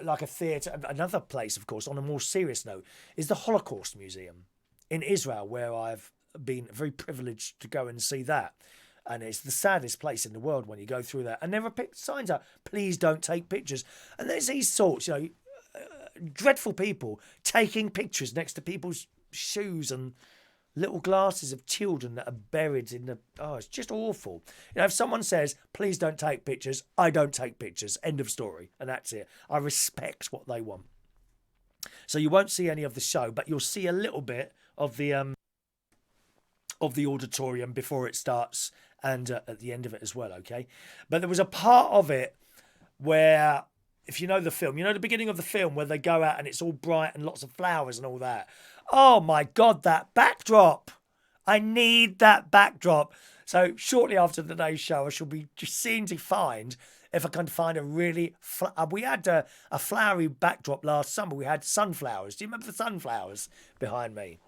like a theatre, another place, of course, on a more serious note, is the Holocaust Museum in Israel, where I've been very privileged to go and see that. And it's the saddest place in the world when you go through that. And there are signs out, please don't take pictures. And there's these sorts, you know, dreadful people taking pictures next to people's shoes and little glasses of children that are buried in the... Oh, it's just awful. You know, if someone says, please don't take pictures, I don't take pictures. End of story. And that's it. I respect what they want. So you won't see any of the show, but you'll see a little bit of the auditorium before it starts and at the end of it as well, okay? But there was a part of it where, if you know the film, you know the beginning of the film where they go out and it's all bright and lots of flowers and all that. Oh my God, that backdrop. I need that backdrop. So shortly after today's show, I shall be just seeing to find if I can find a really... we had a flowery backdrop last summer. We had sunflowers. Do you remember the sunflowers behind me?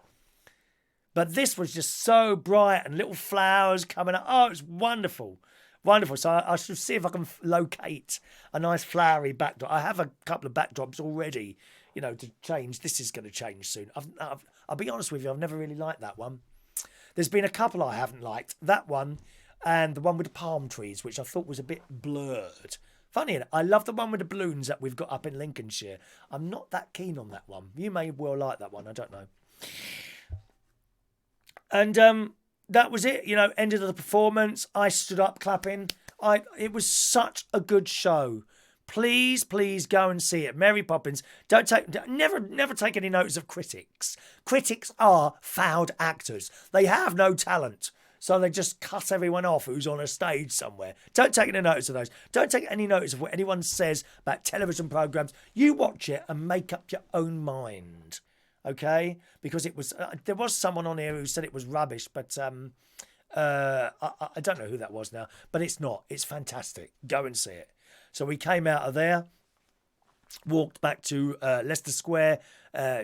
But this was just so bright and little flowers coming up. Oh, it's wonderful. Wonderful. So I should see if I can locate a nice flowery backdrop. I have a couple of backdrops already, you know, to change. This is going to change soon. I'll be honest with you, I've never really liked that one. There's been a couple I haven't liked. That one and the one with the palm trees, which I thought was a bit blurred. Funny enough, I love the one with the balloons that we've got up in Lincolnshire. I'm not that keen on that one. You may well like that one. I don't know. And that was it, you know, ended the performance. I stood up clapping. It was such a good show. Please, please go and see it. Mary Poppins. Never take any notice of critics. Critics are fouled actors. They have no talent. So they just cut everyone off who's on a stage somewhere. Don't take any notice of those. Don't take any notice of what anyone says about television programmes. You watch it and make up your own mind. Okay, because it was there was someone on here who said it was rubbish, but I don't know who that was now. But it's not. It's fantastic. Go and see it. So we came out of there, walked back to Leicester Square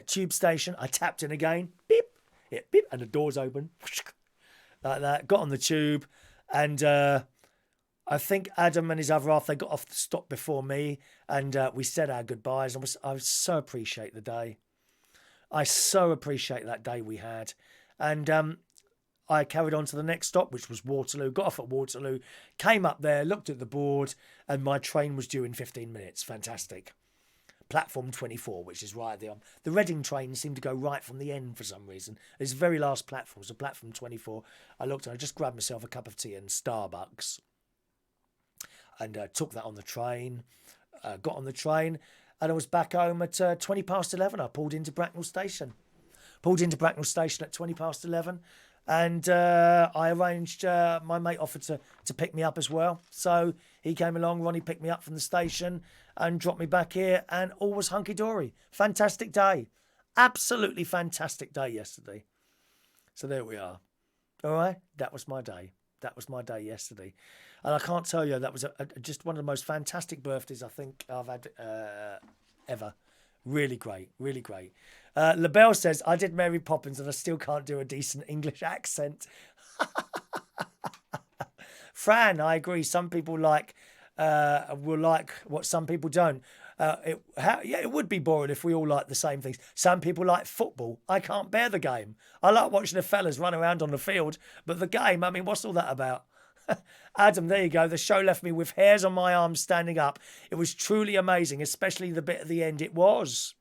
tube station. I tapped in again. Beep, it beep, and the doors open like that. Got on the tube, and I think Adam and his other half, they got off the stop before me, and we said our goodbyes. I so appreciate the day. I so appreciate that day we had. And I carried on to the next stop, which was Waterloo. Got off at Waterloo, came up there, looked at the board, and my train was due in 15 minutes. Fantastic. Platform 24, which is right there. The Reading train seemed to go right from the end for some reason. It's the very last platform, so platform 24. I looked and I just grabbed myself a cup of tea and Starbucks. And took that on the train. Got on the train. And I was back home at 20 past 11. I pulled into Bracknell Station. At 20 past 11. And I arranged, my mate offered to pick me up as well. So he came along, Ronnie picked me up from the station and dropped me back here. And all was hunky-dory. Fantastic day. Absolutely fantastic day yesterday. So there we are. All right? That was my day. That was my day yesterday. And I can't tell you, that was just one of the most fantastic birthdays I think I've had ever. Really great, really great. LaBelle says, I did Mary Poppins and I still can't do a decent English accent. Fran, I agree. Some people will like what some people don't. It would be boring if we all like the same things. Some people like football. I can't bear the game. I like watching the fellas run around on the field, but the game, I mean, what's all that about? Adam, there you go. The show left me with hairs on my arms standing up. It was truly amazing, especially the bit at the end. It was.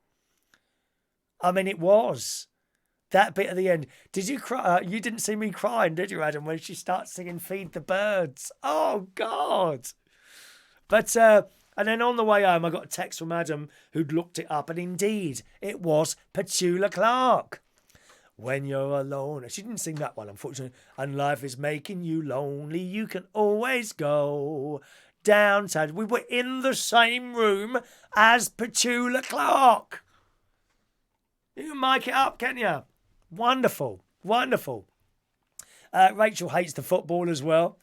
I mean, it was. That bit at the end. Did you cry? You didn't see me crying, did you, Adam, when she starts singing Feed the Birds? Oh, God. But, and then on the way home, I got a text from Adam who'd looked it up, and indeed, it was Petula Clark. When you're alone. She didn't sing that one, unfortunately. And life is making you lonely. You can always go downtown. We were in the same room as Petula Clark. You can mic it up, can you? Wonderful. Wonderful. Rachel hates the football as well.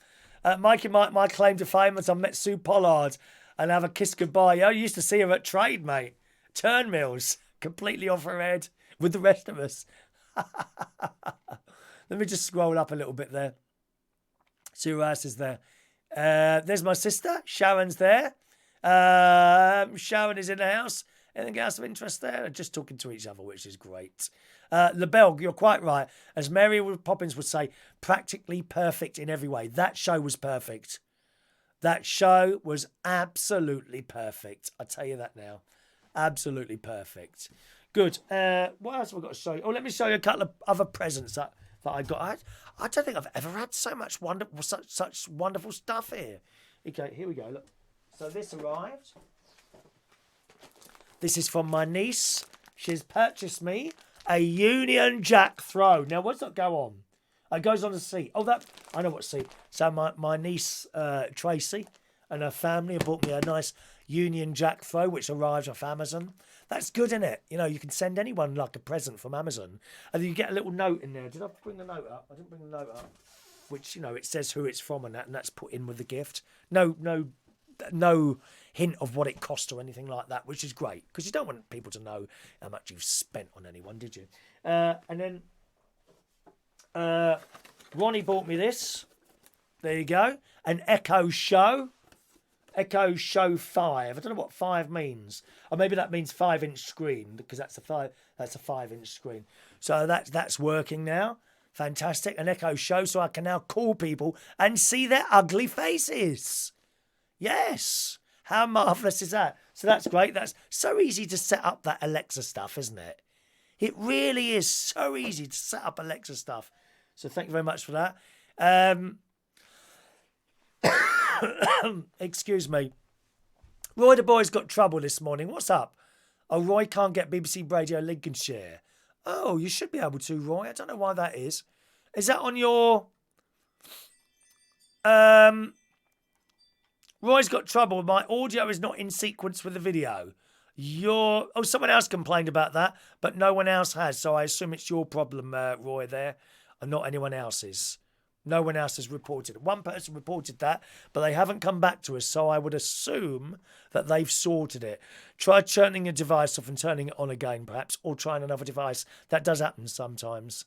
Mikey Mike, my claim to fame is I met Sue Pollard. and have a kiss goodbye. I used to see her at trade, mate. Turnmills, completely off her head with the rest of us. Let me just scroll up a little bit there. See who else is there. There's my sister. Sharon's there. Sharon is in the house. Anything else of interest there? They're just talking to each other, which is great. LaBelle, you're quite right. As Mary Poppins would say, practically perfect in every way. That show was perfect. That show was absolutely perfect. I tell you that now. Absolutely perfect. Good. What else have I got to show you? Oh, let me show you a couple of other presents that I got. I don't think I've ever had so much such wonderful stuff here. Okay, here we go. Look. So this arrived. This is from my niece. She's purchased me a Union Jack throw. Now, what's that go on? It goes on the seat. Oh, that I know what seat. So my niece Tracy and her family have bought me a nice Union Jack throw, which arrived off Amazon. That's good, isn't it? You know, you can send anyone like a present from Amazon, and then you get a little note in there. Did I bring the note up? I didn't bring the note up. Which, you know, it says who it's from and that's put in with the gift. No hint of what it cost or anything like that, which is great because you don't want people to know how much you've spent on anyone, did you? And then Ronnie bought me this. There you go, an Echo Show 5. I don't know what 5 means, or maybe that means 5-inch screen because that's a 5-inch screen. So that's working now. Fantastic, an Echo Show, so I can now call people and see their ugly faces. Yes. How marvellous is that? So that's great. That's so easy to set up that Alexa stuff, isn't it? It really is so easy to set up Alexa stuff. So thank you very much for that. Excuse me. Roy the boy's got trouble this morning. What's up? Oh, Roy can't get BBC Radio Lincolnshire. Oh, you should be able to, Roy. I don't know why that is. Is that on your... Roy's got trouble. My audio is not in sequence with the video. Someone else complained about that, but no one else has. So I assume it's your problem, Roy, there, and not anyone else's. No one else has reported it. One person reported that, but they haven't come back to us, so I would assume that they've sorted it. Try turning a device off and turning it on again, perhaps, or trying another device. That does happen sometimes.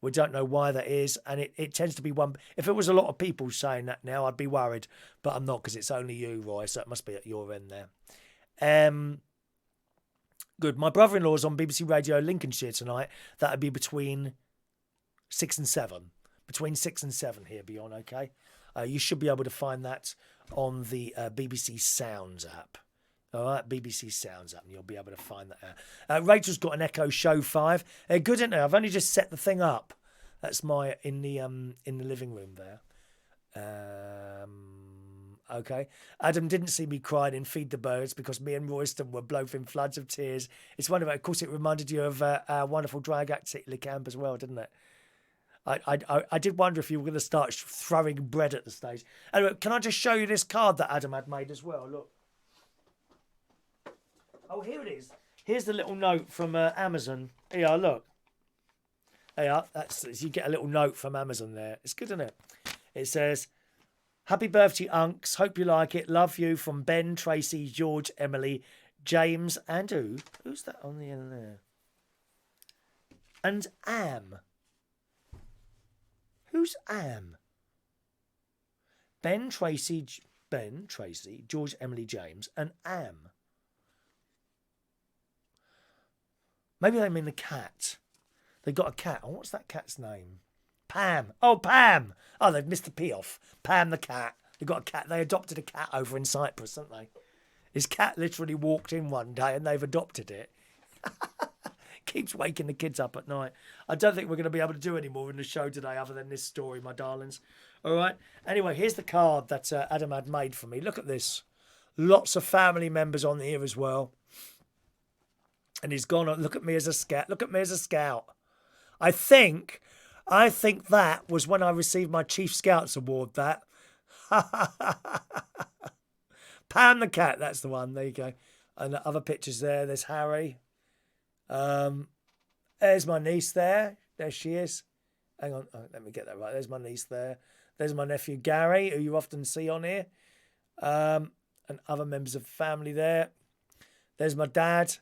We don't know why that is, and it tends to be one... If it was a lot of people saying that now, I'd be worried, but I'm not because it's only you, Roy, so it must be at your end there. Good. My brother-in-law's on BBC Radio Lincolnshire tonight. That would be between 6 and 7. Between 6 and 7 here, Beyond, okay? You should be able to find that on the BBC Sounds app. All right, BBC Sounds app, and you'll be able to find that. Rachel's got an Echo Show 5. Good, isn't it? I've only just set the thing up. That's my in the living room there. Okay. Adam didn't see me crying in Feed the Birds because me and Royston were both in floods of tears. It's wonderful. Of course, it reminded you of our wonderful drag act at the camp as well, didn't it? I did wonder if you were going to start throwing bread at the stage. Anyway, can I just show you this card that Adam had made as well? Look. Oh, here it is. Here's the little note from Amazon. Here, look. Here, you get a little note from Amazon there. It's good, isn't it? It says, "Happy birthday, Unks. Hope you like it. Love you from Ben, Tracy, George, Emily, James, and who? Who's that on the end there? And Am. Who's Am? Ben, Tracy, George, Emily, James, and Am. Maybe they mean the cat. They got a cat. Oh, what's that cat's name? Pam. Oh, Pam. Oh, they've missed the P off. Pam the cat. They got a cat. They adopted a cat over in Cyprus, didn't they? His cat literally walked in one day and they've adopted it. Keeps waking the kids up at night. I don't think we're going to be able to do any more in the show today other than this story, my darlings. All right. Anyway, here's the card that Adam had made for me. Look at this. Lots of family members on here as well. And he's gone on, look at me as a scout. Look at me as a scout. I think that was when I received my Chief Scouts Award, that. Pam the cat, that's the one. There you go. And the other pictures there. There's Harry. There's my niece there. There she is. Hang on. Oh, let me get that right. There's my niece there. There's my nephew Gary, who you often see on here. and other members of the family there. There's my dad,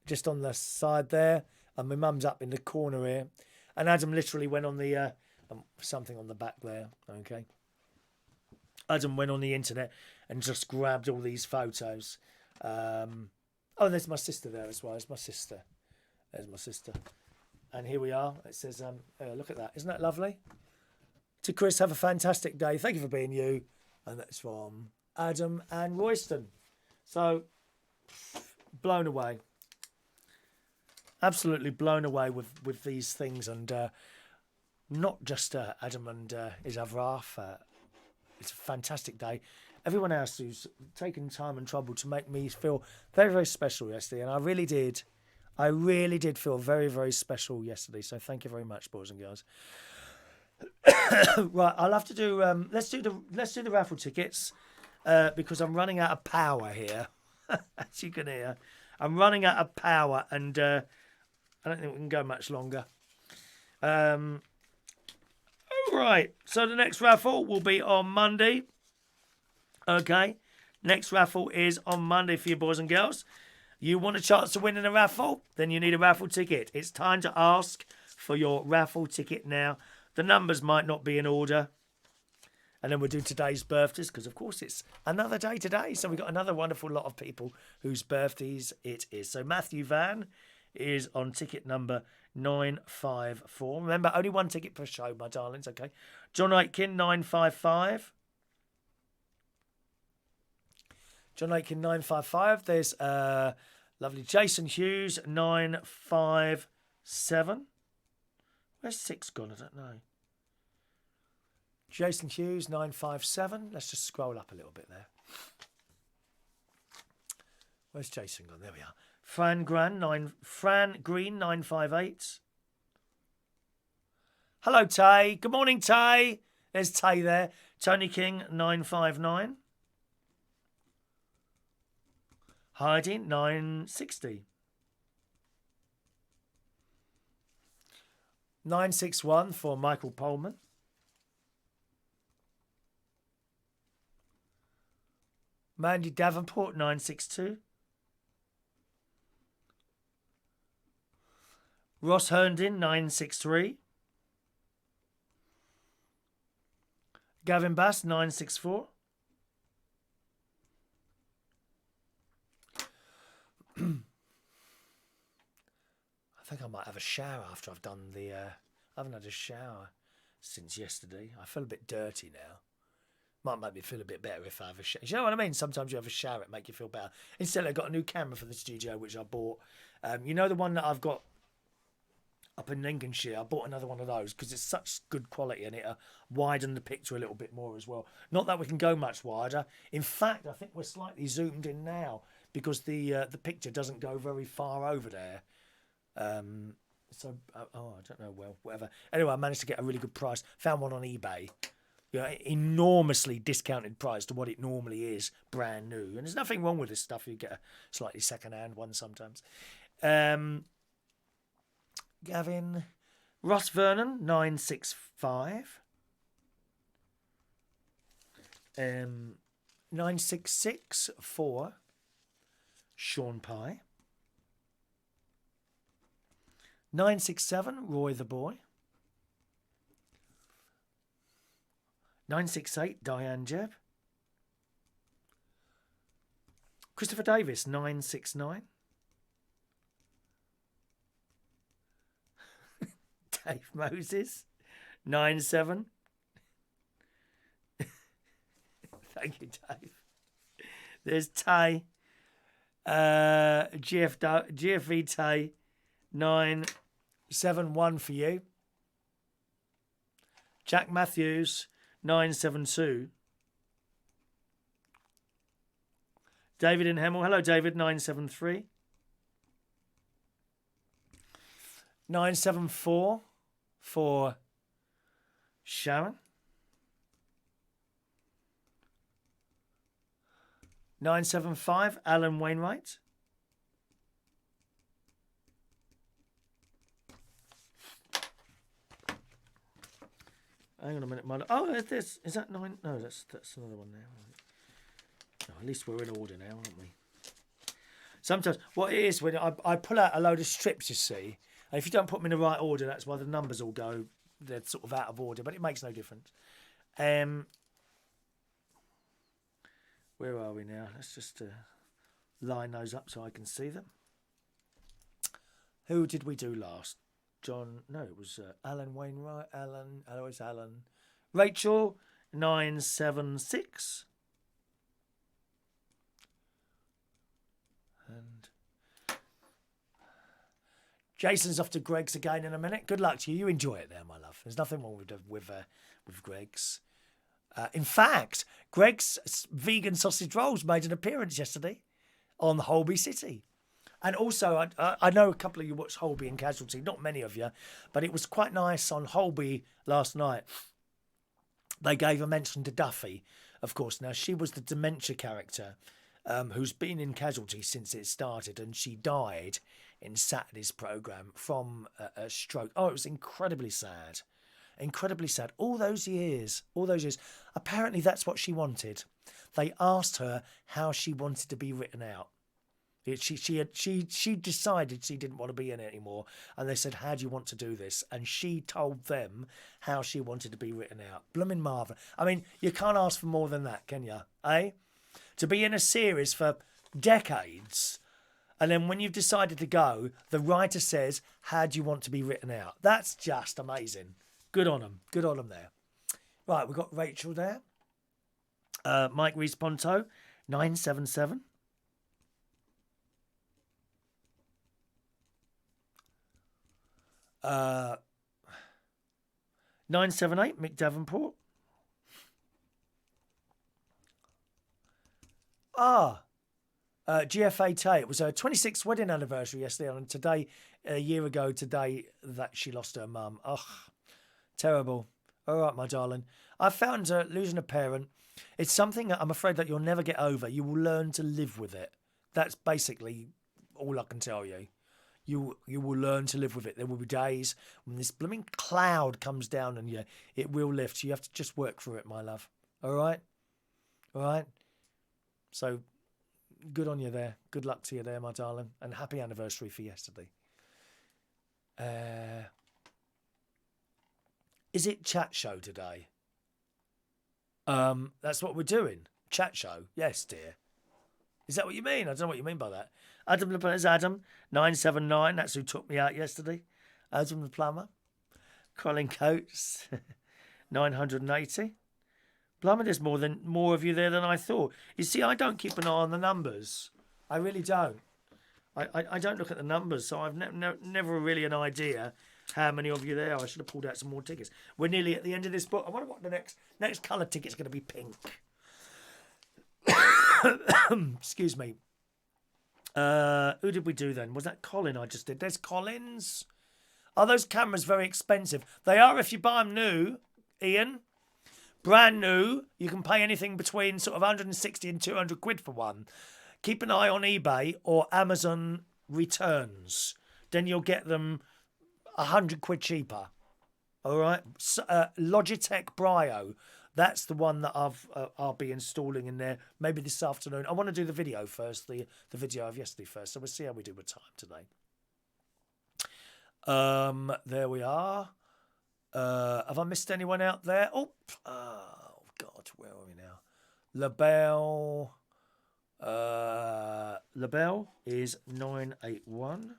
just on the side there, and my mum's up in the corner here. And Adam literally went on the something on the back there. Okay, Adam went on the internet and just grabbed all these photos. Oh, there's my sister there as well. There's my sister. There's my sister. And here we are. It says, look at that. Isn't that lovely? To Chris, have a fantastic day. Thank you for being you. And that's from Adam and Royston. So, blown away. Absolutely blown away with these things. And not just Adam and his other half. It's a fantastic day. Everyone else who's taken time and trouble to make me feel very, very special yesterday. And I really did. I really did feel very, very special yesterday. So thank you very much, boys and girls. Right, I'll have to do. Let's do the raffle tickets because I'm running out of power here. As you can hear, I'm running out of power, and I don't think we can go much longer. All right. So the next raffle will be on Monday. Okay, next raffle is on Monday for you boys and girls. You want a chance to win in a raffle? Then you need a raffle ticket. It's time to ask for your raffle ticket now. The numbers might not be in order. And then we'll do today's birthdays because, of course, it's another day today. So we've got another wonderful lot of people whose birthdays it is. So Matthew Van is on ticket number 954. Remember, only one ticket per show, my darlings, okay? John Aitken, 955. John Aitken, 955. There's lovely Jason Hughes, 957. Where's 6 gone? I don't know. Jason Hughes, 957. Let's just scroll up a little bit there. Where's Jason gone? There we are. Fran Green, 958. Hello, Tay. Good morning, Tay. There's Tay there. Tony King, 959. Heidi, 960. 961 for Michael Pullman. Mandy Davenport, 962. Ross Herndon, 963. Gavin Bass, 964. I think I might have a shower after I've done the... I haven't had a shower since yesterday. I feel a bit dirty now. Might make me feel a bit better if I have a shower. You know what I mean? Sometimes you have a shower, it make you feel better. Instead, I got a new camera for the studio, which I bought. You know the one that I've got up in Lincolnshire? I bought another one of those because it's such good quality and it'll widen the picture a little bit more as well. Not that we can go much wider. In fact, I think we're slightly zoomed in now because the picture doesn't go very far over there. I don't know. Well, whatever. Anyway, I managed to get a really good price. Found one on eBay. You know, enormously discounted price to what it normally is, brand new. And there's nothing wrong with this stuff. You get a slightly second-hand one sometimes. Gavin, Ross Vernon, 965. 966 for Sean Pye. 967, Roy the Boy. 968, Diane Jebb. Christopher Davis, 969. Dave Moses, 97. Thank you, Dave. There's Tay. GFV Tay, 971 for you. Jack Matthews, 972. David in Hemel. Hello, David, 973. 974 for Sharon. 975, Alan Wainwright. Hang on a minute, oh, is that 9? No, that's another one there. Oh, at least we're in order now, aren't we? Sometimes what it is when I pull out a load of strips, you see, and if you don't put them in the right order, that's why the numbers all go, they're sort of out of order, but it makes no difference. Where are we now? Let's just line those up so I can see them. Who did we do last? John, no, it was Alan Wainwright, Alan, Rachel, 976. And Jason's off to Greg's again in a minute. Good luck to you. You enjoy it there, my love. There's nothing wrong with Greg's. In fact, Greg's vegan sausage rolls made an appearance yesterday on Holby City. And also, I know a couple of you watched Holby and Casualty, not many of you, but it was quite nice on Holby last night. They gave a mention to Duffy, of course. Now, she was the dementia character who's been in Casualty since it started, and she died in Saturday's programme from a stroke. Oh, it was incredibly sad. Incredibly sad. All those years. Apparently, that's what she wanted. They asked her how she wanted to be written out. She decided she didn't want to be in it anymore, and they said, how do you want to do this? And she told them how she wanted to be written out. Bloomin' marvellous. I mean, you can't ask for more than that, can you? Eh? To be in a series for decades, and then when you've decided to go, the writer says, how do you want to be written out? That's just amazing. Good on them. Good on them there. Right, we've got Rachel there. Mike Rees-Ponto, 977. 978, Mick Davenport. GFA Tay. It was her 26th wedding anniversary yesterday, and today, a year ago today, that she lost her mum. Ugh, terrible. All right, my darling. I found losing a parent, it's something that I'm afraid that you'll never get over. You will learn to live with it. That's basically all I can tell you. You will learn to live with it. There will be days when this blooming cloud comes down and it will lift. You have to just work through it, my love. All right? All right? So, good on you there. Good luck to you there, my darling. And happy anniversary for yesterday. Is it chat show today? That's what we're doing. Chat show. Yes, dear. Is that what you mean? I don't know what you mean by that. Adam the Plumber is Adam, 979. That's who took me out yesterday. Adam the Plumber. Colin Coates, 980. Plumber, there's more of you there than I thought. You see, I don't keep an eye on the numbers. I really don't. I don't look at the numbers, so I've never really an idea how many of you there are. I should have pulled out some more tickets. We're nearly at the end of this book. I wonder what the next colour ticket's going to be. Pink. Excuse me. Who did we do then? Was that Colin I just did? There's Collins. Are those cameras very expensive? They are if you buy them new, Ian. Brand new. You can pay anything between sort of 160 and 200 quid for one. Keep an eye on eBay or Amazon returns. Then you'll get them 100 quid cheaper. All right. Logitech Brio. That's the one that I'll be installing in there maybe this afternoon. I want to do the video first, the video of yesterday first. So we'll see how we do with time today. There we are. Have I missed anyone out there? Oh God, where are we now? LaBelle is 981.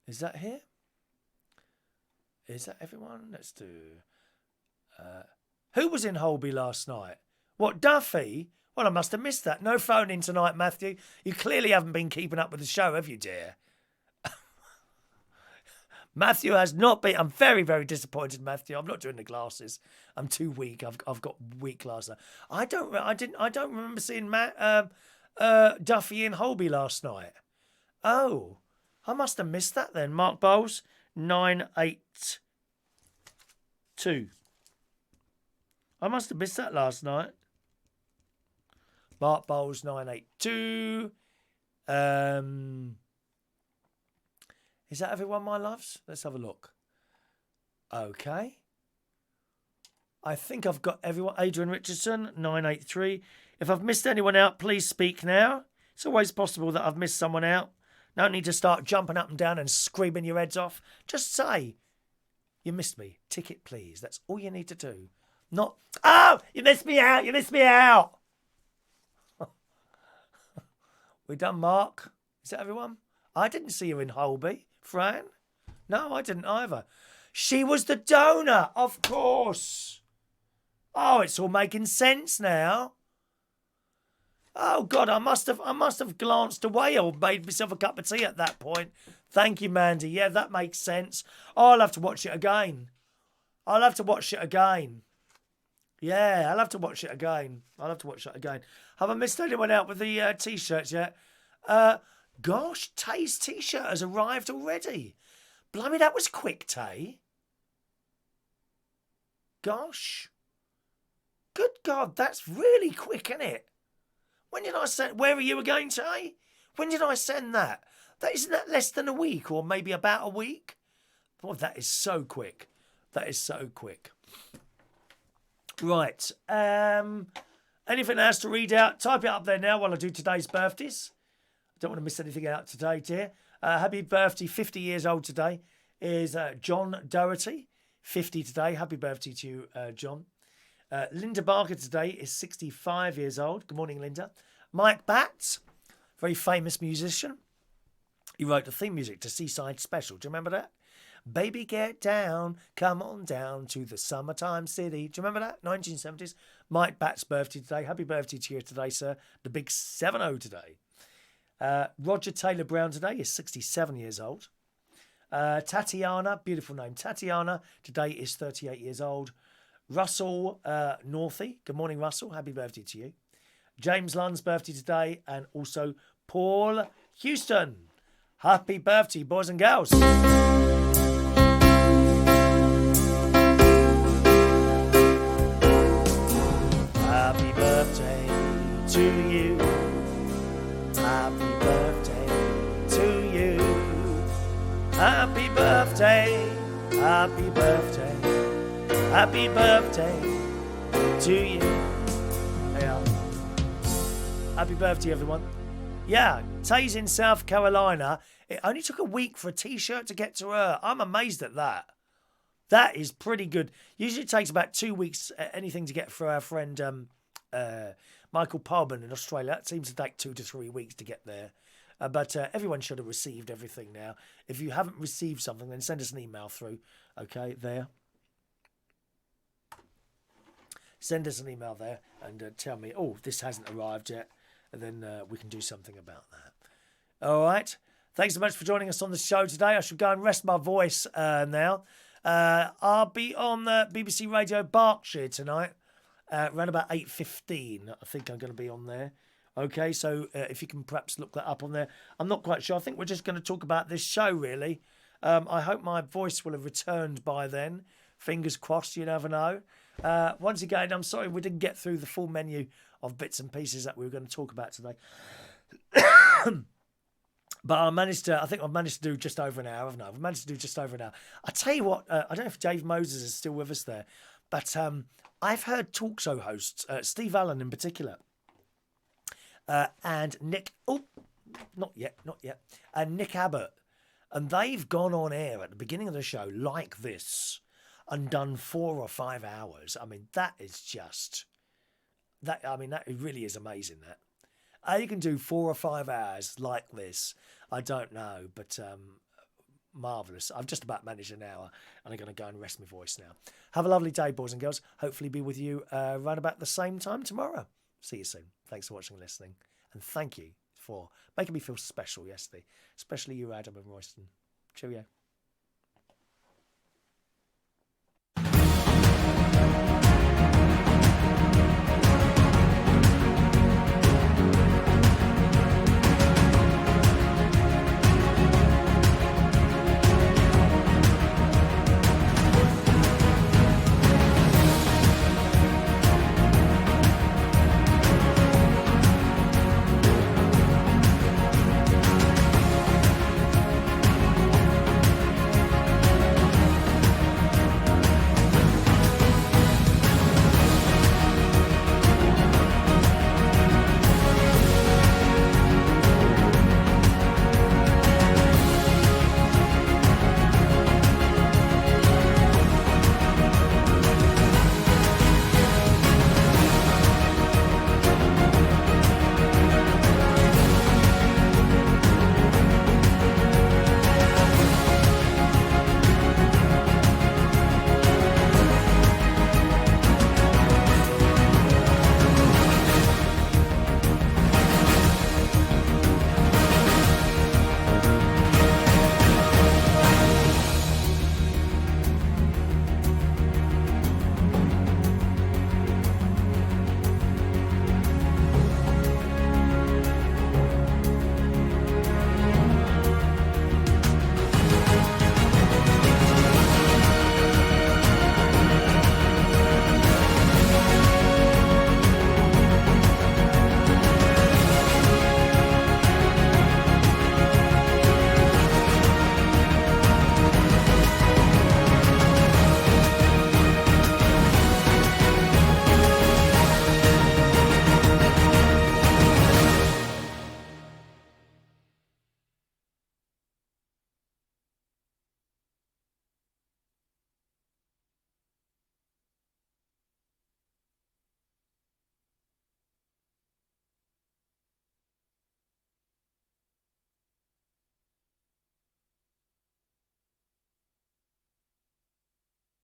Is that here? Is that everyone? Let's do. Who was in Holby last night? What, Duffy? Well, I must have missed that. No phone in tonight, Matthew. You clearly haven't been keeping up with the show, have you, dear? Matthew has not been. I'm very, very disappointed, Matthew. I'm not doing the glasses. I'm too weak. I've got weak glasses. I don't remember seeing Duffy in Holby last night. Oh, I must have missed that then. Mark Bowles, 982. I must have missed that last night. Mark Bowles, 982. Is that everyone, my loves? Let's have a look. Okay. I think I've got everyone. Adrian Richardson, 983. If I've missed anyone out, please speak now. It's always possible that I've missed someone out. No need to start jumping up and down and screaming your heads off. Just say, you missed me. Ticket, please. That's all you need to do. Not, oh, you missed me out. You missed me out. We done, Mark? Is that everyone? I didn't see you in Holby, Fran. No, I didn't either. She was the donor, of course. Oh, it's all making sense now. Oh God, I must have glanced away or made myself a cup of tea at that point. Thank you, Mandy. Yeah, that makes sense. Oh, I'll have to watch it again. I'll have to watch it again. Yeah, I'll have to watch it again. I'll have to watch it again. Have I missed anyone out with the t-shirts yet? Gosh, Tay's t-shirt has arrived already. Blimey, that was quick, Tay. Gosh. Good God, that's really quick, isn't it? When did I send... Where are you again, Tay? When did I send that? Isn't that less than a week or maybe about a week? Boy, that is so quick. That is so quick. Right. Anything else to read out? Type it up there now while I do today's birthdays. I don't want to miss anything out today, dear. Happy birthday, 50 years old today, is John Doherty. 50 today. Happy birthday to you, John. Linda Barker today is 65 years old. Good morning, Linda. Mike Batts, very famous musician. He wrote the theme music to Seaside Special. Do you remember that? Baby, get down, come on down to the summertime city. Do you remember that? 1970s. Mike Batts' birthday today. Happy birthday to you today, sir. The big 7-0 today. Roger Taylor Brown today is 67 years old. Tatiana, beautiful name. Tatiana today is 38 years old. Russell Northey. Good morning, Russell. Happy birthday to you. James Lund's birthday today. And also Paul Houston. Happy birthday, boys and girls. Happy birthday to you. Happy birthday to you. Happy birthday. Happy birthday. Happy birthday to you. Yeah. Happy birthday, everyone. Yeah, Tay's in South Carolina. It only took a week for a t-shirt to get to her. I'm amazed at that. That is pretty good. Usually it takes about 2 weeks, anything to get for our friend Michael Palman in Australia. That seems to take 2 to 3 weeks to get there. But everyone should have received everything now. If you haven't received something, then send us an email through. Okay, there. Send us an email there and tell me, oh, this hasn't arrived yet. And then we can do something about that. All right. Thanks so much for joining us on the show today. I should go and rest my voice now. I'll be on BBC Radio Berkshire tonight, around about 8:15. I think I'm going to be on there. Okay, so if you can perhaps look that up on there. I'm not quite sure. I think we're just going to talk about this show, really. I hope my voice will have returned by then. Fingers crossed, you never know. Once again, I'm sorry we didn't get through the full menu of bits and pieces that we were going to talk about today. But I think I've managed to do just over an hour, haven't I? I've managed to do just over an hour. I tell you what, I don't know if Dave Moses is still with us there, but I've heard talk show hosts, Steve Allen in particular, and Nick, not yet, and Nick Abbott, and they've gone on air at the beginning of the show like this and done 4 or 5 hours. I mean, that is just, that really is amazing, that. How you can do 4 or 5 hours like this, I don't know, but marvellous. I've just about managed an hour, and I'm going to go and rest my voice now. Have a lovely day, boys and girls. Hopefully be with you right about the same time tomorrow. See you soon. Thanks for watching and listening, and thank you for making me feel special yesterday, especially you, Adam and Royston. Cheerio.